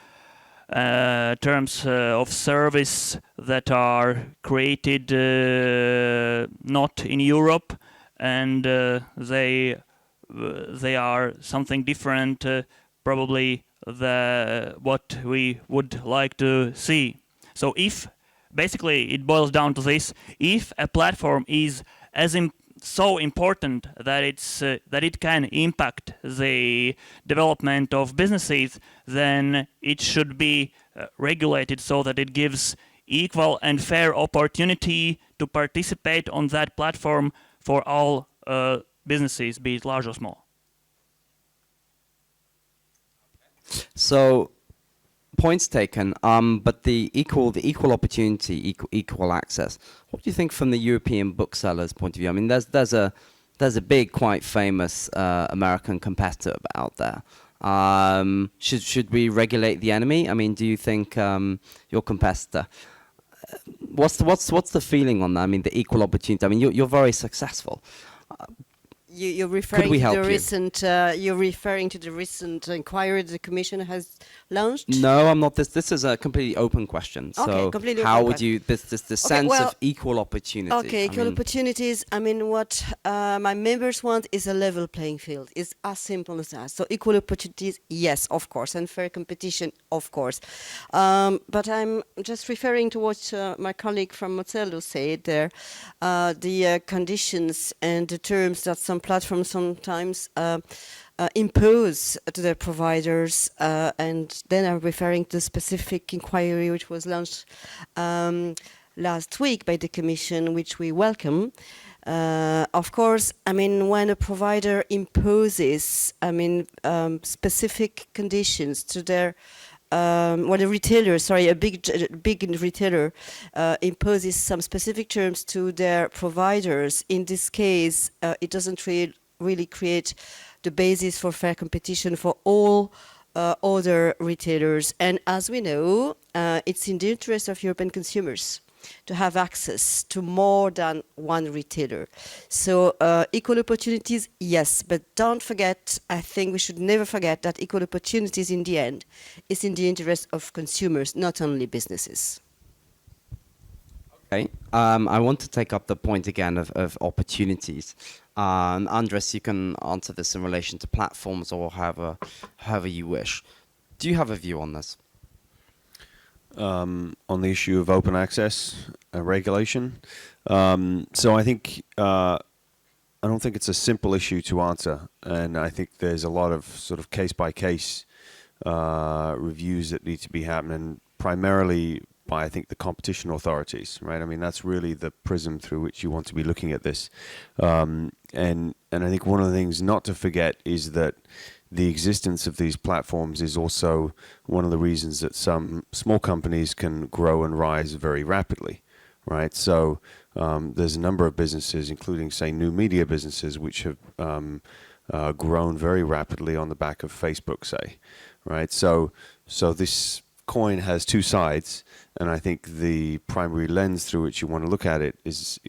S5: of service that are created not in Europe, and they are something different, probably what we would like to see. So if basically it boils down to this, if a platform is so important that it can impact the development of businesses, then it should be regulated so that it gives equal and fair opportunity to participate on that platform for all businesses, be it large or small.
S1: So, points taken. But the equal opportunity, equal access. What do you think from the European booksellers' point of view? I mean, there's a big, quite famous American competitor out there. Should we regulate the enemy? I mean, do you think your competitor? What's the feeling on that? I mean, the equal opportunity. I mean, you're very successful.
S4: You're referring
S1: we
S4: to
S1: help
S4: the
S1: you?
S4: recent. You're referring to the recent inquiry the Commission has launched.
S1: No, I'm not. This is a completely open question.
S4: Okay,
S1: So
S4: completely
S1: how
S4: open
S1: would you the sense
S4: well,
S1: of equal opportunity?
S4: Okay, equal opportunities. I mean, what my members want is a level playing field. It's as simple as that. So equal opportunities, yes, of course, and fair competition, of course. But I'm just referring to what my colleague from Marcelo said there. The conditions and the terms that some platforms sometimes impose to their providers, and then I'm referring to the specific inquiry which was launched last week by the Commission, which we welcome. Of course, I mean, when a provider imposes, specific conditions to their when a retailer, a big retailer imposes some specific terms to their providers, in this case, it doesn't really create the basis for fair competition for all other retailers. And as we know, it's in the interest of European consumers to have access to more than one retailer. So equal opportunities, yes, but don't forget, I think we should never forget that equal opportunities in the end is in the interest of consumers, not only businesses.
S1: Okay. I want to take up the point again of opportunities. Andres, you can answer this in relation to platforms or however you wish. Do you have a view on this?
S6: On the issue of open access regulation. So I think I don't think it's a simple issue to answer, and I think there's a lot of sort of case-by-case reviews that need to be happening, primarily by, I think, the competition authorities, right? I mean, that's really the prism through which you want to be looking at this. And I think one of the things not to forget is that the existence of these platforms is also one of the reasons that some small companies can grow and rise very rapidly. right? So there's a number of businesses, including, say, new media businesses, which have grown very rapidly on the back of Facebook, say, right? So this coin has two sides, and I think the primary lens through which you want to look at it is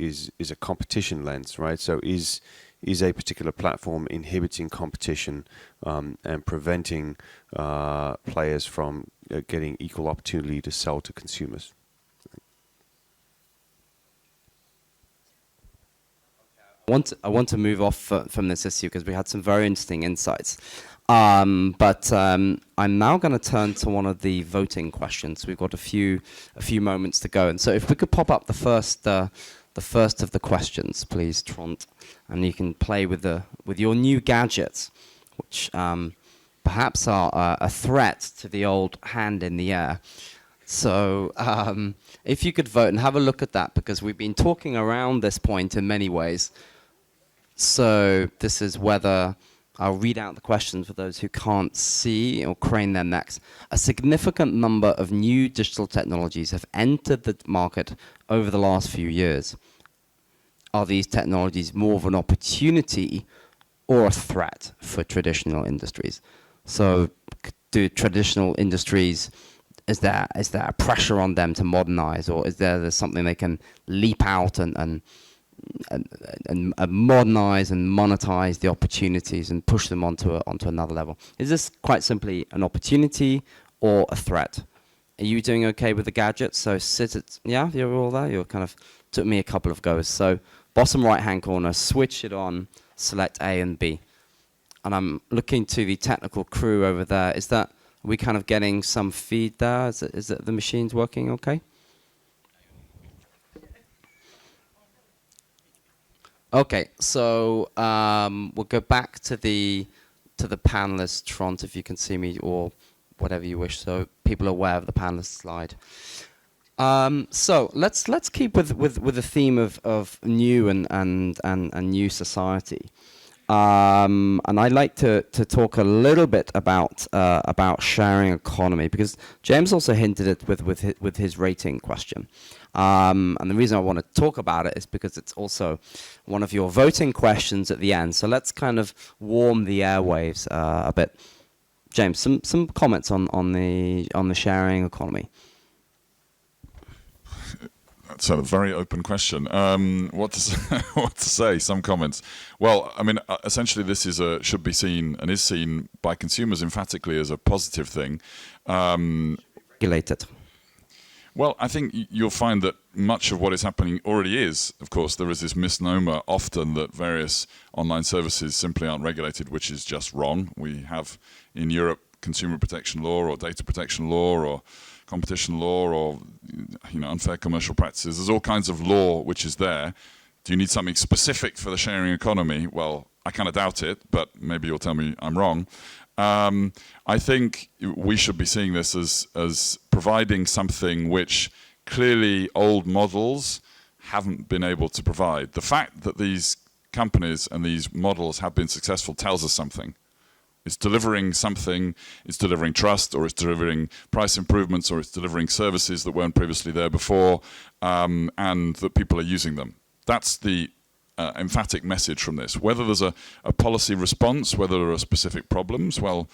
S6: a competition lens, right? So is a particular platform inhibiting competition and preventing players from getting equal opportunity to sell to consumers?
S1: I want to move off from this issue because we had some very interesting insights. But I'm now going to turn to one of the voting questions. We've got a few moments to go, and so if we could pop up the first of the questions, please, Trond, and you can play with your new gadgets, which perhaps are a threat to the old hand in the air. So if you could vote and have a look at that, because we've been talking around this point in many ways. So this is whether, I'll read out the questions for those who can't see or crane their necks. A significant number of new digital technologies have entered the market over the last few years. Are these technologies more of an opportunity or a threat for traditional industries? So do traditional industries, is there a pressure on them to modernize, or is there something they can leap out and modernize and monetize the opportunities and push them onto another level? Is this quite simply an opportunity or a threat? Are you doing okay with the gadgets? So yeah, you're all there. You're kind of, took me a couple of goes. So bottom right hand corner, switch it on, select A and B. And I'm looking to the technical crew over there. Are we kind of getting some feed there? Is it the machine's working okay? Okay, so we'll go back to the panelists, Trond, if you can see me, or whatever you wish, so people are aware of the panelist slide. So let's keep with the theme of new and new society. And I'd like to talk a little bit about sharing economy, because James also hinted it with his rating question. And the reason I want to talk about it is because it's also one of your voting questions at the end. So let's kind of warm the airwaves a bit. James, some comments on the sharing economy.
S2: That's a very open question. What to say? Some comments. Well, I mean, essentially, this should be seen and is seen by consumers emphatically as a positive thing.
S1: Regulated.
S2: Well, I think you'll find that much of what is happening already is. Of course, there is this misnomer often that various online services simply aren't regulated, which is just wrong. We have in Europe consumer protection law or data protection law or competition law or unfair commercial practices. There's all kinds of law which is there. Do you need something specific for the sharing economy? Well, I kind of doubt it, but maybe you'll tell me I'm wrong. I think we should be seeing this as providing something which clearly old models haven't been able to provide. The fact that these companies and these models have been successful tells us something. It's delivering something, it's delivering trust, or it's delivering price improvements, or it's delivering services that weren't previously there before, and that people are using them. That's the emphatic message from this. Whether there's a policy response, whether there are specific problems, well,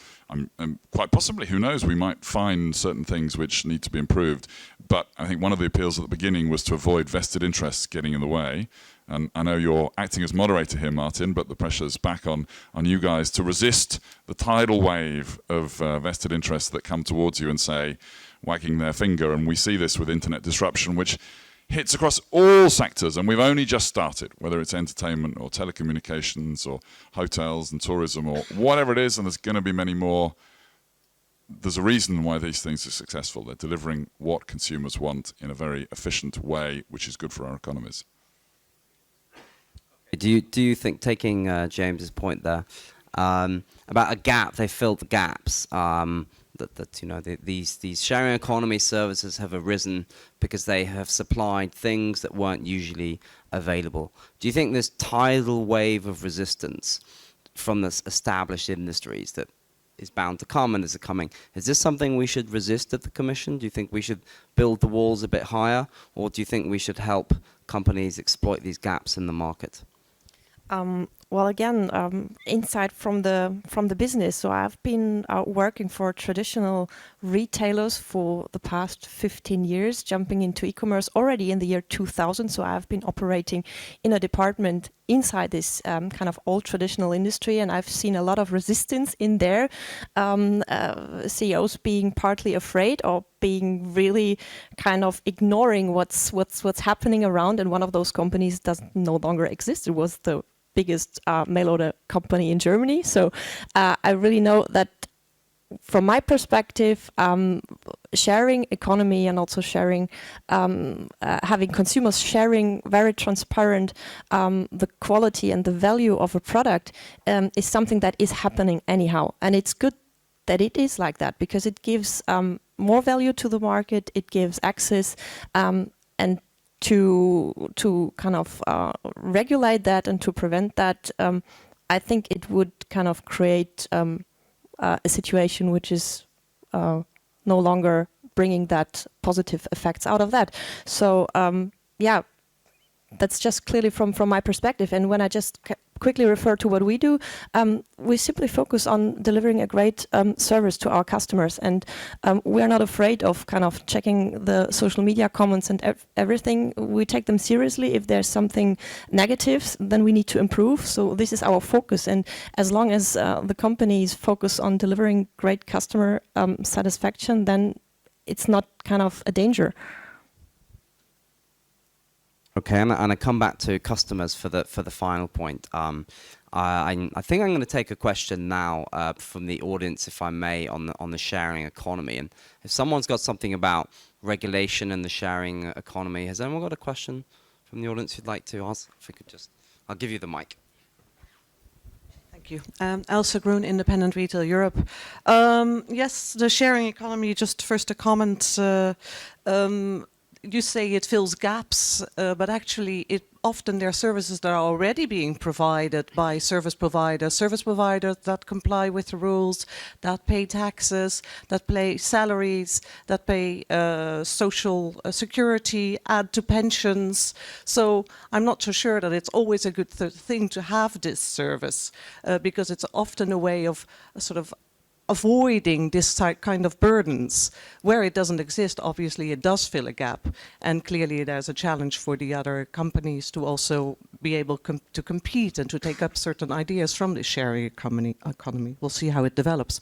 S2: quite possibly, who knows, we might find certain things which need to be improved. But I think one of the appeals at the beginning was to avoid vested interests getting in the way. And I know you're acting as moderator here, Martin, but the pressure's back on you guys to resist the tidal wave of vested interests that come towards you and say, wagging their finger. And we see this with internet disruption, which hits across all sectors, and we've only just started, whether it's entertainment or telecommunications or hotels and tourism or whatever it is, and there's going to be many more. There's a reason why these things are successful. They're delivering what consumers want in a very efficient way, which is good for our economies.
S1: Do you think, taking James's point there, about a gap, they filled the gaps, these sharing economy services have arisen because they have supplied things that weren't usually available. Do you think this tidal wave of resistance from this established industries that is bound to come and is coming. Is this something we should resist at the Commission? Do you think we should build the walls a bit higher, or do you think we should help companies exploit these gaps in the market?
S3: Well, again, insight from the business. So I've been working for traditional retailers for the past 15 years, jumping into e-commerce already in the year 2000. So I've been operating in a department inside this kind of old traditional industry, and I've seen a lot of resistance in there. CEOs being partly afraid or being really kind of ignoring what's happening around. And one of those companies does no longer exist. It was the biggest mail order company in Germany. So I really know that from my perspective, sharing economy and also sharing, having consumers sharing very transparent the quality and the value of a product is something that is happening anyhow. And it's good that it is like that, because it gives more value to the market, it gives access, and to kind of regulate that and to prevent that, I think it would kind of create a situation which is no longer bringing that positive effects out of that. So yeah, that's just clearly from my perspective. And when I just quickly refer to what we do, we simply focus on delivering a great service to our customers, and we are not afraid of kind of checking the social media comments and everything. We take them seriously. If there's something negative, then we need to improve. So this is our focus, and as long as the companies focus on delivering great customer satisfaction, then it's not kind of a danger.
S1: Okay, and I come back to customers for the final point. I think I'm going to take a question now from the audience, if I may, on the sharing economy. And if someone's got something about regulation and the sharing economy, has anyone got a question from the audience you'd like to ask? If we could just, I'll give you the mic.
S10: Thank you. Elsa Groen, Independent Retail Europe. Yes, the sharing economy, just first a comment. You say it fills gaps, but actually often there are services that are already being provided by service providers that comply with the rules, that pay taxes, that pay salaries, that pay social security, add to pensions. So I'm not so sure that it's always a good thing to have this service, because it's often a way of sort of avoiding this kind of burdens. Where it doesn't exist, obviously it does fill a gap, and clearly there's a challenge for the other companies to also be able to compete and to take up certain ideas from the sharing economy. We'll see how it develops.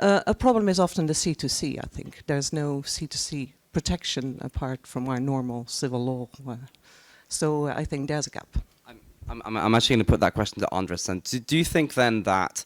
S10: A problem is often the C2C, I think. There's no C2C protection apart from our normal civil law. So I think there's a gap.
S1: I'm actually going to put that question to Andres. And do you think then that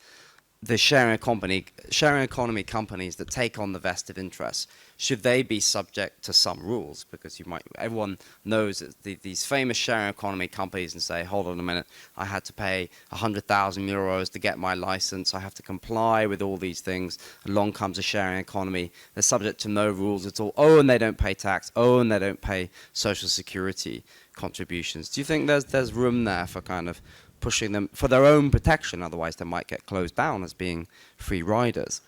S1: the sharing economy companies that take on the vested interests, should they be subject to some rules? Because everyone knows that these famous sharing economy companies and say, hold on a minute, I had to pay 100,000 euros to get my license, I have to comply with all these things. Along comes a sharing economy, they're subject to no rules at all. Oh, and they don't pay tax. Oh, and they don't pay social security contributions. Do you think there's room there for kind of pushing them for their own protection? Otherwise they might get closed down as being free riders.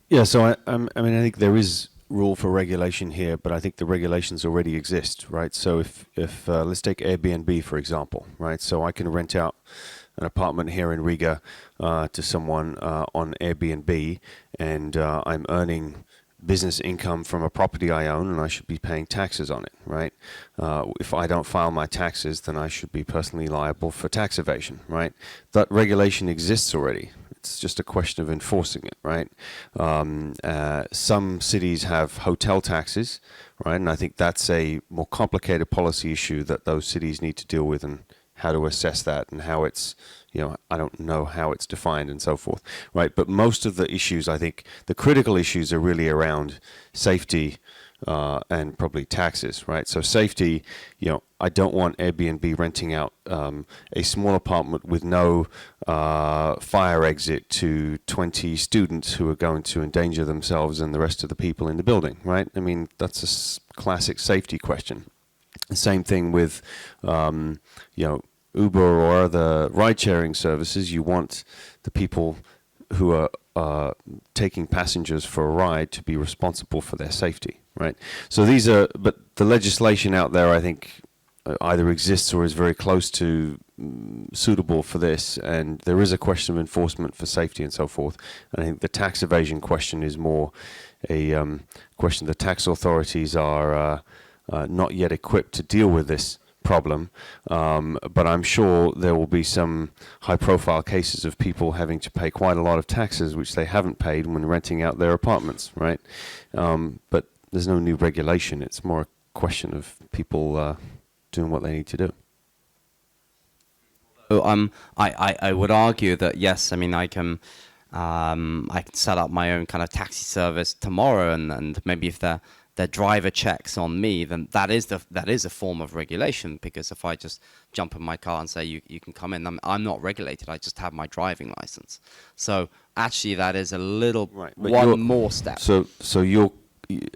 S6: Yeah, so I mean, I think there is rule for regulation here, but I think the regulations already exist, right? So if let's take Airbnb, for example, right? So I can rent out an apartment here in Riga to someone on Airbnb, and I'm earning business income from a property I own, and I should be paying taxes on it, right? If I don't file my taxes, then I should be personally liable for tax evasion, right? That regulation exists already. It's just a question of enforcing it, right? Some cities have hotel taxes, right? And I think that's a more complicated policy issue that those cities need to deal with, and how to assess that and how it's, I don't know how it's defined and so forth, right? But most of the issues, I think, the critical issues are really around safety and probably taxes, right? So safety, I don't want Airbnb renting out a small apartment with no fire exit to 20 students who are going to endanger themselves and the rest of the people in the building, right? I mean, that's a classic safety question. The same thing with, Uber or other ride-sharing services. You want the people who are taking passengers for a ride to be responsible for their safety, right? So these are, but the legislation out there, I think, either exists or is very close to suitable for this, and there is a question of enforcement for safety and so forth. And I think the tax evasion question is more a question. The tax authorities are not yet equipped to deal with this problem, but I'm sure there will be some high-profile cases of people having to pay quite a lot of taxes which they haven't paid when renting out their apartments, right? But there's no new regulation. It's more a question of people doing what they need to do.
S1: I would argue that yes, I mean I can set up my own kind of taxi service tomorrow, and maybe if their driver checks on me, then that is a form of regulation, because if I just jump in my car and say you can come in, I'm not regulated. I just have my driving license. So actually that is a little one more step.
S6: So you're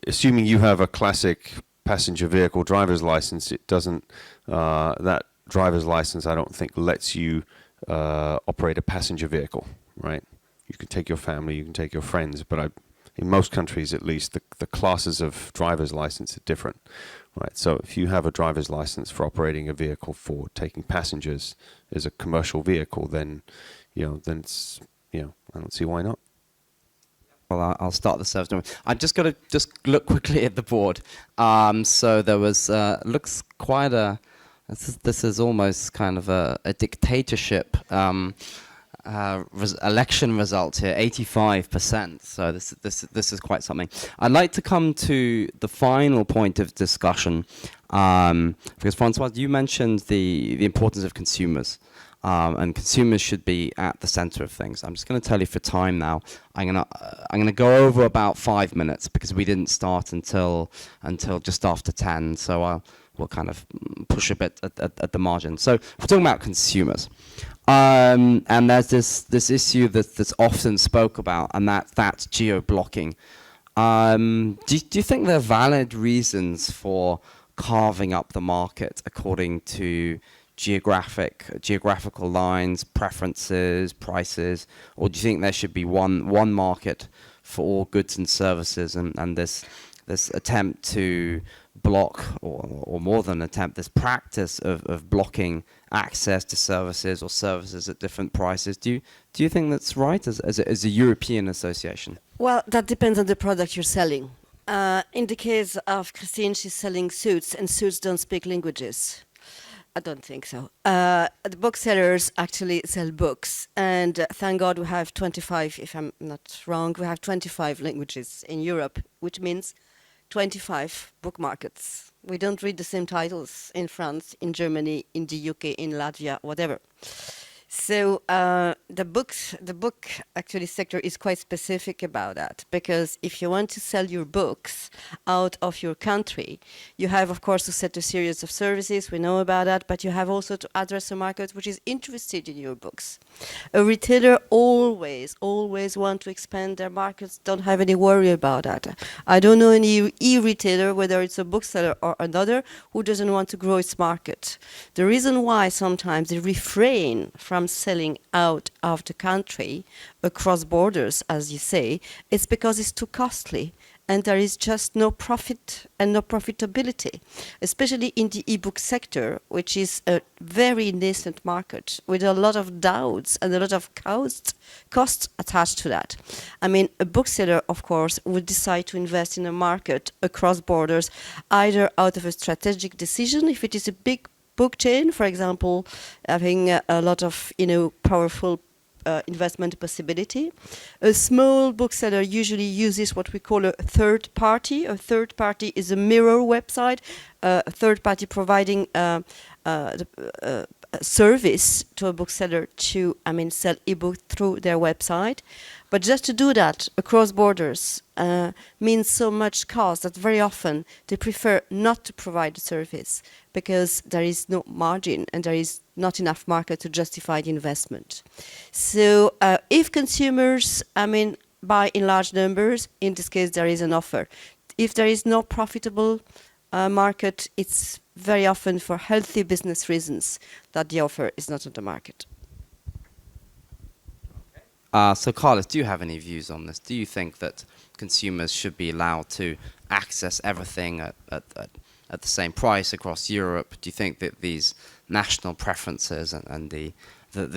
S6: assuming you have a classic passenger vehicle driver's license. It doesn't that driver's license, I don't think, lets you operate a passenger vehicle, right? You can take your family, you can take your friends, but in most countries, at least, the classes of driver's license are different, right? So if you have a driver's license for operating a vehicle for taking passengers as a commercial vehicle, then it's, I don't see why not.
S1: Well, I'll start the service. I'm just going to look quickly at the board. So there was looks quite a. This is almost kind of a dictatorship election result here, 85%. So this is quite something. I'd like to come to the final point of discussion, because Francois, you mentioned the importance of consumers, and consumers should be at the center of things. I'm just going to tell you for time now. I'm gonna go over about 5 minutes because we didn't start until just after 10. So we'll kind of push a bit at the margin. So we're talking about consumers. And there's this issue that's often spoke about, and that's geo-blocking. Do you think there are valid reasons for carving up the market according to geographical lines, preferences, prices, or do you think there should be one market for all goods and services, and this attempt to block, or more than attempt, this practice of blocking access to services or services at different prices? Do you think that's right as a European association?
S4: Well, that depends on the product you're selling. In the case of Christine, she's selling suits, and suits don't speak languages. I don't think so. The booksellers actually sell books, and thank God we have 25, if I'm not wrong, we have 25 languages in Europe, which means 25 book markets. We don't read the same titles in France, in Germany, in the UK, in Latvia, whatever. So the book actually sector is quite specific about that, because if you want to sell your books out of your country, you have, of course, to set a series of services. We know about that, but you have also to address a market which is interested in your books. A retailer always want to expand their markets. Don't have any worry about that. I don't know any e-retailer, whether it's a bookseller or another, who doesn't want to grow its market. The reason why sometimes they refrain from selling out of the country across borders, as you say, it's because it's too costly and there is just no profit and no profitability, especially in the e-book sector, which is a very nascent market with a lot of doubts and a lot of costs attached to that. I mean, a bookseller, of course, would decide to invest in a market across borders, either out of a strategic decision, if it is a big book chain, for example, having a lot of powerful investment possibility. A small bookseller usually uses what we call a third party. A third party is a mirror website, a third party providing a service to a bookseller to, sell ebook through their website. But just to do that across borders means so much cost that very often they prefer not to provide the service because there is no margin and there is not enough market to justify the investment. So if consumers, buy in large numbers, in this case there is an offer. If there is no profitable market, it's very often for healthy business reasons that the offer is not on the market.
S1: So Carlos, do you have any views on this? Do you think that consumers should be allowed to access everything at the same price across Europe? Do you think that these national preferences and the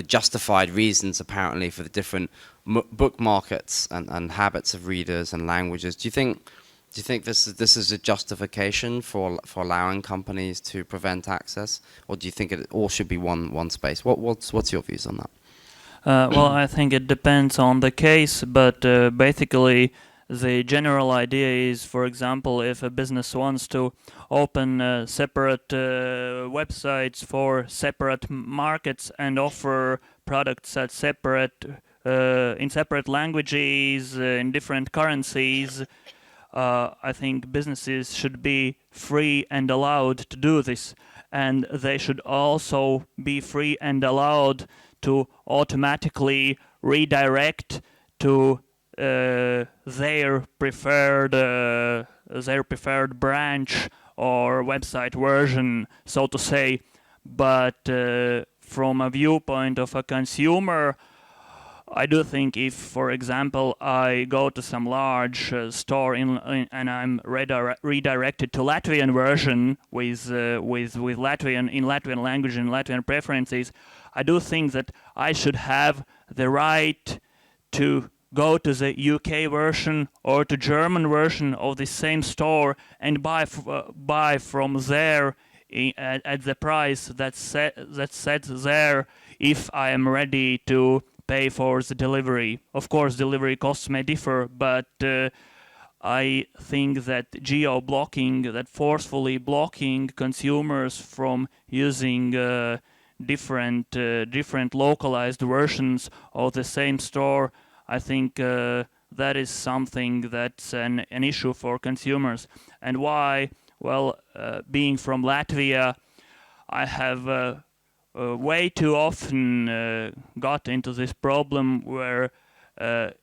S1: justified reasons apparently for the different book markets and habits of readers and languages, do you think this is a justification for allowing companies to prevent access, or do you think it all should be one space? What's your views on that?
S5: Well, I think it depends on the case, but basically the general idea is, for example, if a business wants to open separate websites for separate markets and offer products at in separate languages, in different currencies, I think businesses should be free and allowed to do this, and they should also be free and allowed to automatically redirect to their preferred branch or website version, so to say. But from a viewpoint of a consumer, I do think if, for example, I go to some large store and I'm redirected to Latvian version with Latvian language and Latvian preferences, I do think that I should have the right to go to the UK version or to German version of the same store and buy from there at the price that's set there if I am ready to pay for the delivery. Of course, delivery costs may differ, but I think that geo-blocking, that forcefully blocking consumers from using different localized versions of the same store, I think that is something that's an issue for consumers. And why? Well, being from Latvia, I have way too often got into this problem where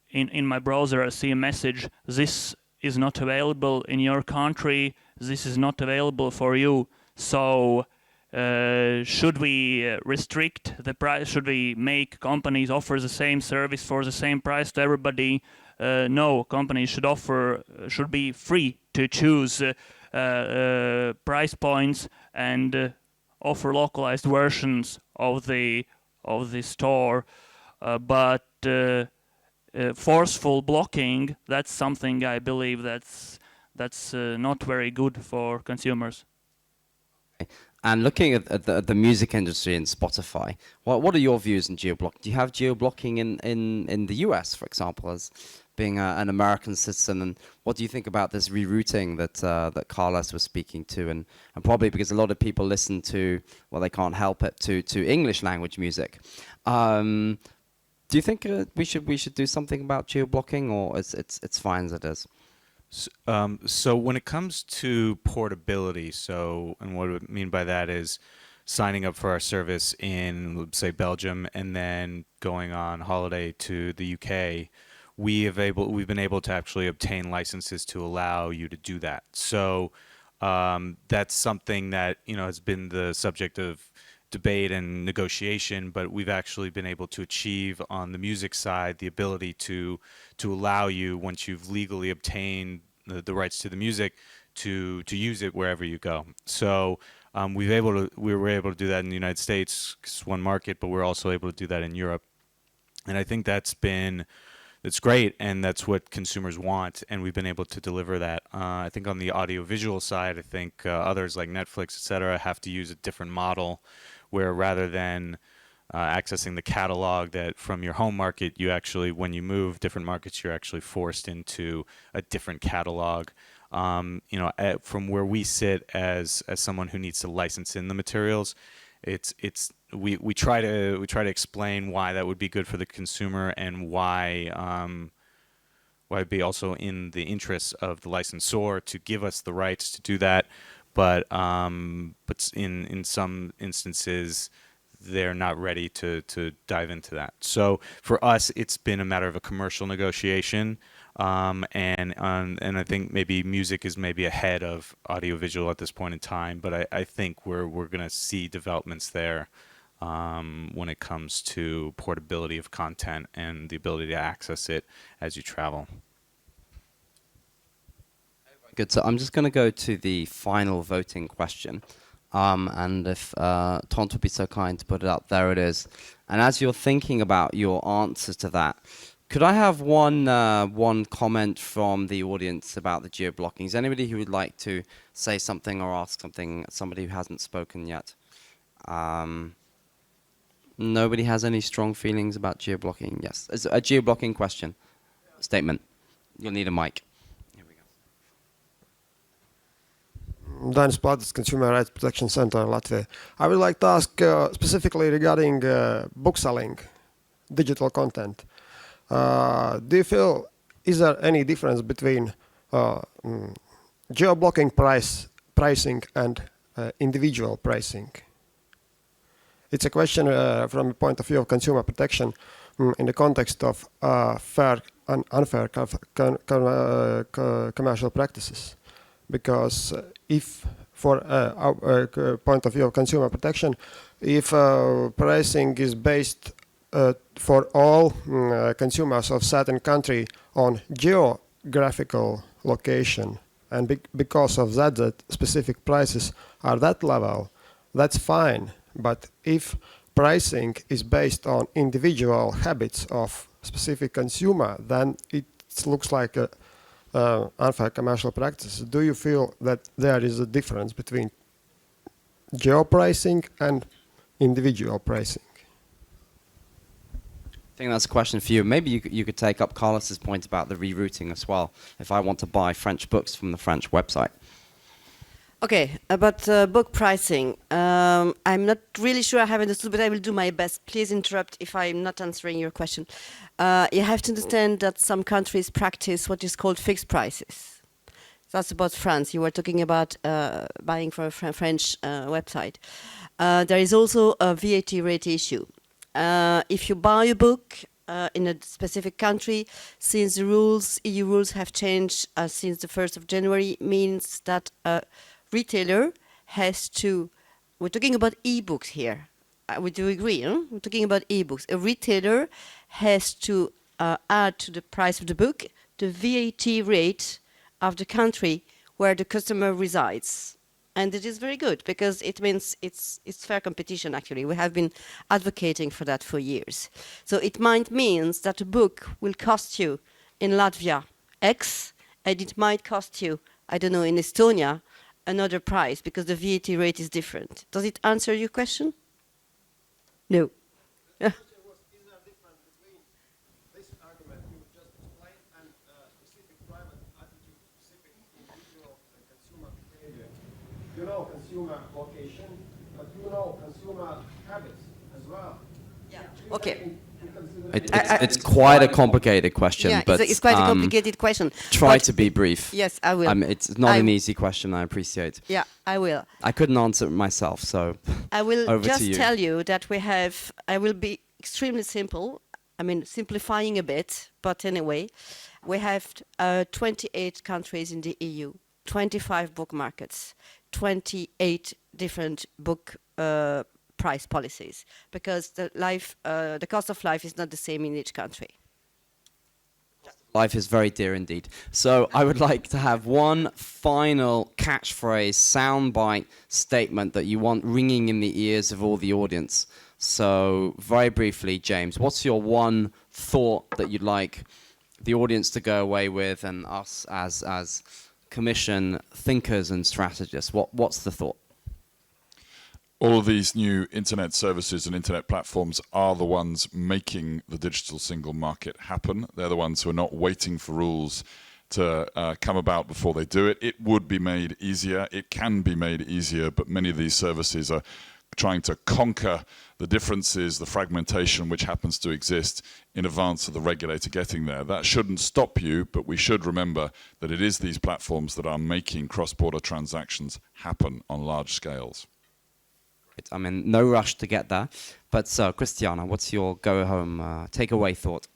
S5: in my browser I see a message, this is not available in your country, this is not available for you. So should we restrict the price? Should we make companies offer the same service for the same price to everybody? No, companies should be free to choose price points and offer localized versions of the store, but forceful blocking, that's something I believe that's not very good for consumers.
S1: And looking at the music industry and Spotify, what are your views on geo-blocking? Do you have geo-blocking in the US, for example, as being an American citizen? And what do you think about this rerouting that Carlos was speaking to? And probably because a lot of people listen to, well, they can't help it, to English language music. Do you think we should do something about geo-blocking, or it's fine as it is?
S7: So when it comes to portability, and what I mean by that is signing up for our service in, let's say, Belgium and then going on holiday to the UK, we've been able to actually obtain licenses to allow you to do that. So that's something that has been the subject of debate and negotiation, but we've actually been able to achieve on the music side the ability to allow you, once you've legally obtained the rights to the music, to use it wherever you go. So we were able to do that in the United States, it's one market, but we're also able to do that in Europe. And I think that's great, and that's what consumers want, and we've been able to deliver that. I think on the audiovisual side, I think others like Netflix, et cetera, have to use a different model, where rather than accessing the catalog that from your home market, you actually, when you move different markets, you're actually forced into a different catalog. From where we sit as someone who needs to license in the materials, we try to explain why that would be good for the consumer and why it'd be also in the interests of the licensor to give us the rights to do that. But in some instances, they're not ready to dive into that. So for us, it's been a matter of a commercial negotiation, and I think maybe music is maybe ahead of audiovisual at this point in time. But I think we're going to see developments there when it comes to portability of content and the ability to access it as you travel.
S1: Good. So I'm just going to go to the final voting question. And if Tont would be so kind to put it up, there it is. And as you're thinking about your answers to that, could I have one comment from the audience about the geo-blocking? Is anybody who would like to say something or ask something, somebody who hasn't spoken yet? Nobody has any strong feelings about geo-blocking? Yes. It's a geo-blocking question. Statement. You'll need a mic.
S11: Dainis Platis, Consumer Rights Protection Center in Latvia. I would like to ask specifically regarding bookselling, digital content. Do you feel, is there any difference between geo-blocking pricing and individual pricing? It's a question from the point of view of consumer protection in the context of fair and unfair commercial practices. Because if, for our point of view of consumer protection, if pricing is based for all consumers of certain country on geographical location, and because of that, that specific prices are that level, that's fine. But if pricing is based on individual habits of specific consumer, then it looks like a unfair commercial practices. Do you feel that there is a difference between geo-pricing and individual pricing?
S1: I think that's a question for you. Maybe you could take up Carlos's point about the rerouting as well, if I want to buy French books from the French website.
S4: Okay, about book pricing. I'm not really sure I have understood, but I will do my best. Please interrupt if I'm not answering your question. You have to understand that some countries practice what is called fixed prices. That's about France. You were talking about buying for a French website. There is also a VAT rate issue. If you buy a book in a specific country, since the rules, EU rules have changed since the 1st of January, means that retailer has to, we're talking about e-books here. Would you agree? Huh? We're talking about e-books. A retailer has to add to the price of the book the VAT rate of the country where the customer resides. And it is very good because it means it's fair competition, actually. We have been advocating for that for years. So it might mean that a book will cost you in Latvia X, and it might cost you, I don't know, in Estonia, another price because the VAT rate is different. Does it answer your question? No. Yeah.
S11: Is there a difference between this argument you just explained and specific private attitude, specific individual consumer behavior? You know consumer location, but you know consumer habits as well.
S4: Yeah. Okay.
S1: It's quite a complicated question,
S4: yeah,
S1: but
S4: it's quite a complicated question.
S1: Try to be brief.
S4: Yes, I will.
S1: It's not an easy question, I appreciate.
S4: Yeah, I will.
S1: I couldn't answer it myself, so
S4: I will
S1: over
S4: just
S1: to you.
S4: tell you that we have, I will be extremely simple, I mean simplifying a bit, but anyway, we have 28 countries in the EU, 25 book markets, 28 different book price policies, because the cost of life is not the same in each country.
S1: Life is very dear indeed. So I would like to have one final catchphrase, soundbite statement that you want ringing in the ears of all the audience. So very briefly, James, what's your one thought that you'd like the audience to go away with, and us as Commission thinkers and strategists? What's the thought?
S2: All of these new internet services and internet platforms are the ones making the digital single market happen. They're the ones who are not waiting for rules to come about before they do it. It would be made easier. It can be made easier, but many of these services are trying to conquer the differences, the fragmentation which happens to exist in advance of the regulator getting there. That shouldn't stop you, but we should remember that it is these platforms that are making cross-border transactions happen on large scales.
S1: I mean, no rush to get there. But so, Christiana, what's your go-home, takeaway thought?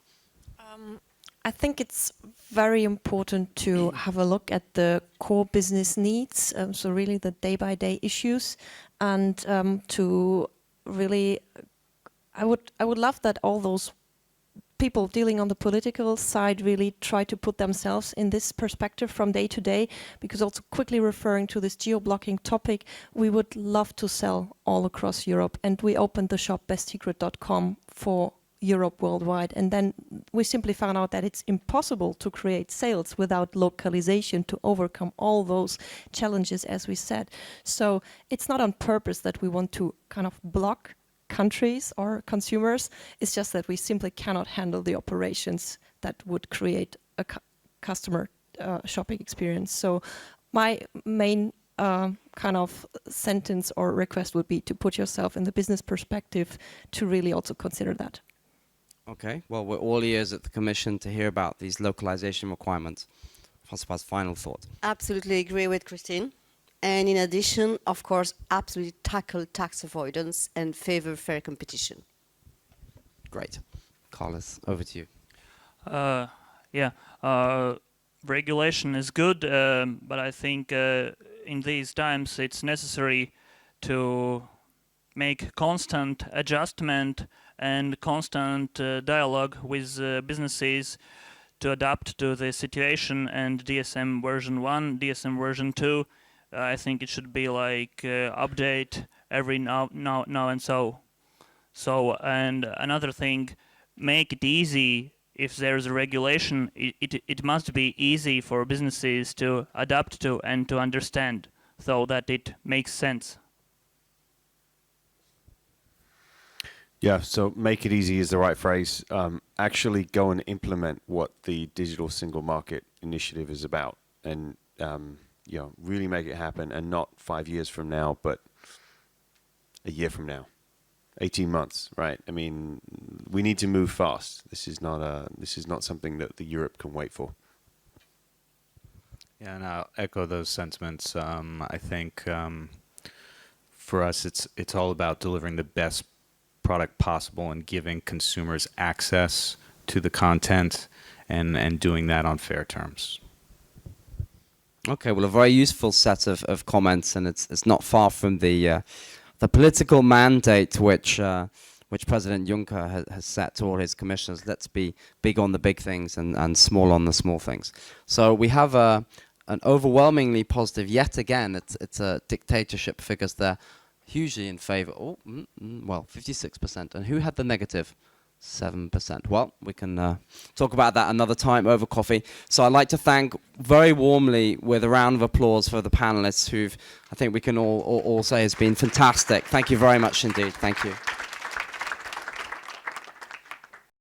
S3: I think it's very important to have a look at the core business needs, so really the day-by-day issues, and to really, I would love that all those people dealing on the political side really try to put themselves in this perspective from day to day, because also quickly referring to this geo-blocking topic, we would love to sell all across Europe, and we opened the shop bestsecret.com for Europe worldwide, and then we simply found out that it's impossible to create sales without localization to overcome all those challenges, as we said. So it's not on purpose that we want to kind of block countries or consumers. It's just that we simply cannot handle the operations that would create a customer shopping experience. So my main kind of sentence or request would be to put yourself in the business perspective to really also consider that.
S1: Okay, well, we're all ears at the Commission to hear about these localization requirements. François, final thought.
S4: Absolutely agree with Christine. And in addition, of course, absolutely tackle tax avoidance and favor fair competition.
S1: Great. Carlos, over to you.
S5: Regulation is good, but I think in these times it's necessary to make constant adjustment and constant dialogue with businesses to adapt to the situation. And DSM version 1, DSM version 2, I think it should be like update every now and so. And another thing, make it easy. If there's a regulation, it must be easy for businesses to adapt to and to understand, so that it makes sense.
S6: Yeah, so make it easy is the right phrase. Actually go and implement what the Digital Single Market Initiative is about, and really make it happen, and not 5 years from now, but a year from now, 18 months, right? I mean, we need to move fast. This is not something that the Europe can wait for.
S7: Yeah, and I'll echo those sentiments. I think for us, it's all about delivering the best product possible and giving consumers access to the content, and doing that on fair terms.
S1: Okay, well, a very useful set of comments, and it's not far from the political mandate which President Juncker has set to all his commissioners. Let's be big on the big things and small on the small things. So we have an overwhelmingly positive, yet again, it's a dictatorship figures there, hugely in favor. Oh, 56%. And who had the negative? 7%. Well, we can talk about that another time over coffee. So I'd like to thank very warmly, with a round of applause, for the panelists who've, I think we can all say, has been fantastic. Thank you very much indeed. Thank you.